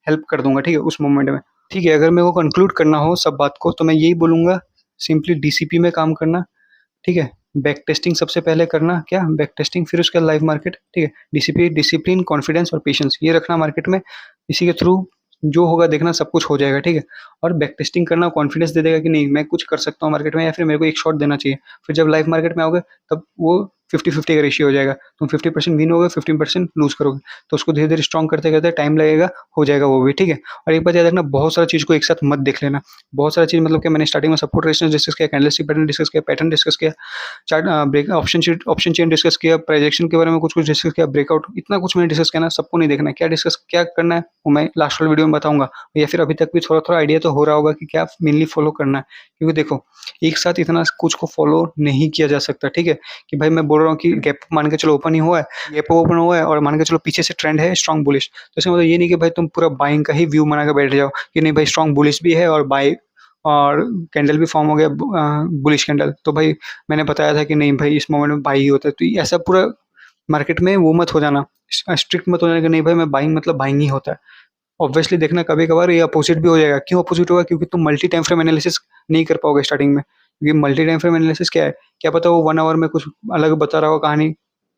हेल्प कर दूँगा, ठीक है? उस मोमेंट में। ठीक है, अगर मेरे को कंक्लूड करना हो सब बात को तो मैं यही बोलूँगा, सिंपली डीसीपी में काम करना, ठीक है? बैक टेस्टिंग सबसे पहले करना, क्या? बैक टेस्टिंग, फिर उसके बाद लाइव मार्केट, ठीक है? डीसीपी, डिसिप्लिन, कॉन्फिडेंस और पेशेंस ये रखना मार्केट में। इसी के थ्रू जो होगा देखना सब कुछ हो जाएगा, ठीक है? और बैक टेस्टिंग करना कॉन्फिडेंस दे देगा कि नहीं मैं कुछ कर सकता हूँ मार्केट में या फिर मेरे को एक शॉट देना चाहिए। फिर जब लाइव मार्केट में आओगे तब वो 50-50 का रेशियो हो जाएगा। तुम 50% विन होगे, 50% लूज़ करोगे। तो उसको धीरे-धीरे स्ट्रॉन्ग करते-करते टाइम लगेगा, हो जाएगा वो भी, ठीक है? और एक बात याद रखना, बहुत सारा चीज़ को एक साथ मत देख लेना। बहुत सारा चीज़ मतलब क्या, मैंने स्टार्टिंग में सपोर्ट रेजिस्टेंस डिस्कस किया, कैंडलस्टिक पैटर्न डिस्कस किया, पैटर्न डिस्कस किया, chart break option chain discuss किया, प्राइजेक्शन के बारे में कुछ-कुछ डिस्कस किया, ब्रेकआउट, इतना कुछ मैंने डिस्कस किया ना, सबको नहीं देखना है। क्या करना है वो मैं लास्ट वाले वीडियो में बताऊँगा, या फिर अभी तक भी थोड़ा-थोड़ा आइडिया तो हो रहा होगा कि क्या मेनली फॉलो करना है। क्योंकि देखो, एक साथ इतना कुछ को फॉलो नहीं किया जा सकता, ठीक है? कि भाई मैं बोल रहा हूँ कि गैप मान के चलो ओपन ही हुआ है, गैप ओपन हुआ है और मान के चलो पीछे से ट्रेंड है स्ट्रॉन्ग बुलिश। तो इसका मतलब ये नहीं कि भाई तुम पूरा बाइंग का ही व्यू बना के बैठ जाओ कि नहीं भाई स्ट्रॉन्ग बुलिश भी है और बाय और कैंडल भी फॉर्म हो गया बुलिश कैंडल, तो भाई मैंने बताया था कि नहीं भाई इस मोमेंट में बाई ही होता है। तो ऐसा पूरा मार्केट में वो मत हो जाना, स्ट्रिक्ट मत हो जाना कि नहीं भाई मैं बाइंग मतलब बाइंग ही होता है। ऑब्वियसली देखना कभी-कभार ये अपोज़िट भी हो जाएगा। क्यों अपोज़िट होगा? क्योंकि तुम मल्टी टाइम फ्रेम एनालिसिस नहीं कर पाओगे स्टार्टिंग में। क्योंकि मल्टी टाइम फ्रेम एनालिसिस क्या है? क्या पता वो 1 आवर में कुछ अलग बता रहा हो कहानी,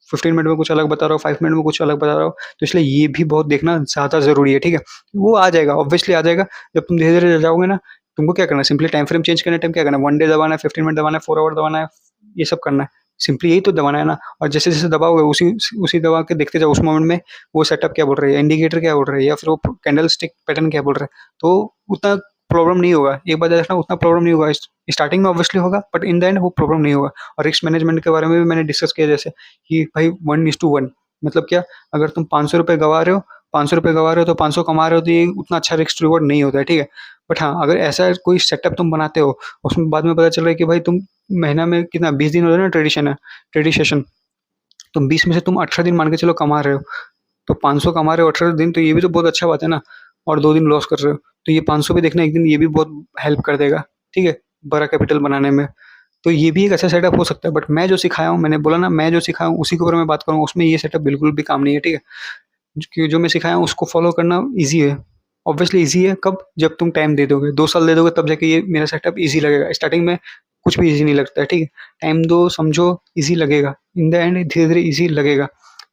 15 मिनट में कुछ अलग बता रहा हो, 5 मिनट में कुछ अलग बता रहा हो। तो इसलिए ये भी बहुत देखना ज़्यादा ज़रूरी है, ठीक है? वो आ जाएगा, ऑब्वियसली आ जाएगा। जब तुम धीरे-धीरे जाओगे ना, तुमको क्या करना है, सिंपली टाइम फ्रेम चेंज करने टाइम क्या करना है, 1 डे दबाना है, 15 मिनट दबाना है, 4 आवर दबाना है, ये सब करना है। सिंपली यही तो दबाना है ना। और जैसे-जैसे दबाओगे उसी उसी दबा के देखते जाओ उस मोमेंट में वो सेटअप क्या बोल रहा है, इंडिकेटर क्या बोल रहा है या फिर वो कैंडल स्टिक पैटर्न क्या बोल रहा है। तो उतना प्रॉब्लम नहीं होगा। एक बात याद रखना, उतना प्रॉब्लम नहीं होगा। स्टार्टिंग में ऑब्वियसली होगा, बट इन द एंड वो प्रॉब्लम नहीं होगा। और रिस्क मैनेजमेंट के बारे में भी मैंने डिस्कस किया, जैसे कि भाई 1:1 मतलब क्या, अगर तुम ₹500 गँवा रहे हो, तो 500 कमा रहे हो, तो ये उतना अच्छा रिस्क रिवॉर्ड नहीं होता है, ठीक है? बट हाँ, अगर ऐसा कोई सेटअप तुम बनाते हो, उसमें बाद में पता चल रहा है कि भाई तुम महीना में कितना 20 दिन होता है ना ट्रेडिंग सेशन, तुम 20 में से तुम 18 दिन मान के चलो कमा रहे हो, तो 500 कमा रहे हो 18 दिन, तो ये भी तो बहुत अच्छा बात है ना। और 2 दिन लॉस कर रहे हो, तो ये 500 भी देखना एक दिन, ये भी बहुत हेल्प कर देगा, ठीक है? बड़ा कैपिटल बनाने में। तो ये भी एक अच्छा सेटअप हो सकता है, बट मैं जो सिखाया हूँ, मैंने बोला ना, मैं जो सिखाया हूँ उसी के ऊपर मैं बात करूँगा, उसमें ये सेटअप बिल्कुल भी काम नहीं है, ठीक है? कि जो मैं सिखाया हूँ उसको फ़ॉलो करना ईज़ी है। ऑब्वियसली ईज़ी है कब? जब तुम टाइम दे दोगे, 2 साल दे दोगे तब जाके ये मेरा सेटअप ईज़ी लगेगा। स्टार्टिंग में कुछ भी ईज़ी नहीं लगता है, ठीक है? टाइम दो, समझो, ईज़ी लगेगा। इन द एंड धीरे-धीरे ईज़ी लगेगा,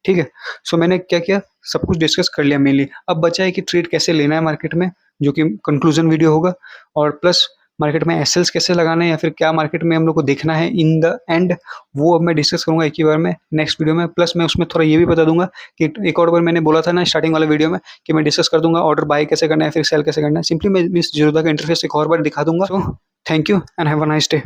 ठीक है? सो मैंने क्या किया, सब कुछ डिस्कस कर लिया मेनली। अब बचा है कि ट्रेड कैसे लेना है मार्केट में, जो कि कंक्लूज़न वीडियो होगा, और प्लस मार्केट में एसएल्स कैसे लगाना है या फिर क्या मार्केट में हम लोग को देखना है इन द एंड, वो अब मैं डिस्कस करूँगा एक ही बार में नेक्स्ट वीडियो में। प्लस मैं उसमें थोड़ा ये भी बता दूँगा कि एक और बार मैंने बोला था ना स्टार्टिंग वाले वीडियो में कि मैं डिस्कस कर दूँगा ऑर्डर बाय कैसे करना है, फिर सेल कैसे करना है। सिंपली मैं इस जीरोधा का इंटरफेस एक और बार दिखा दूँगा। So thank you and have a nice day.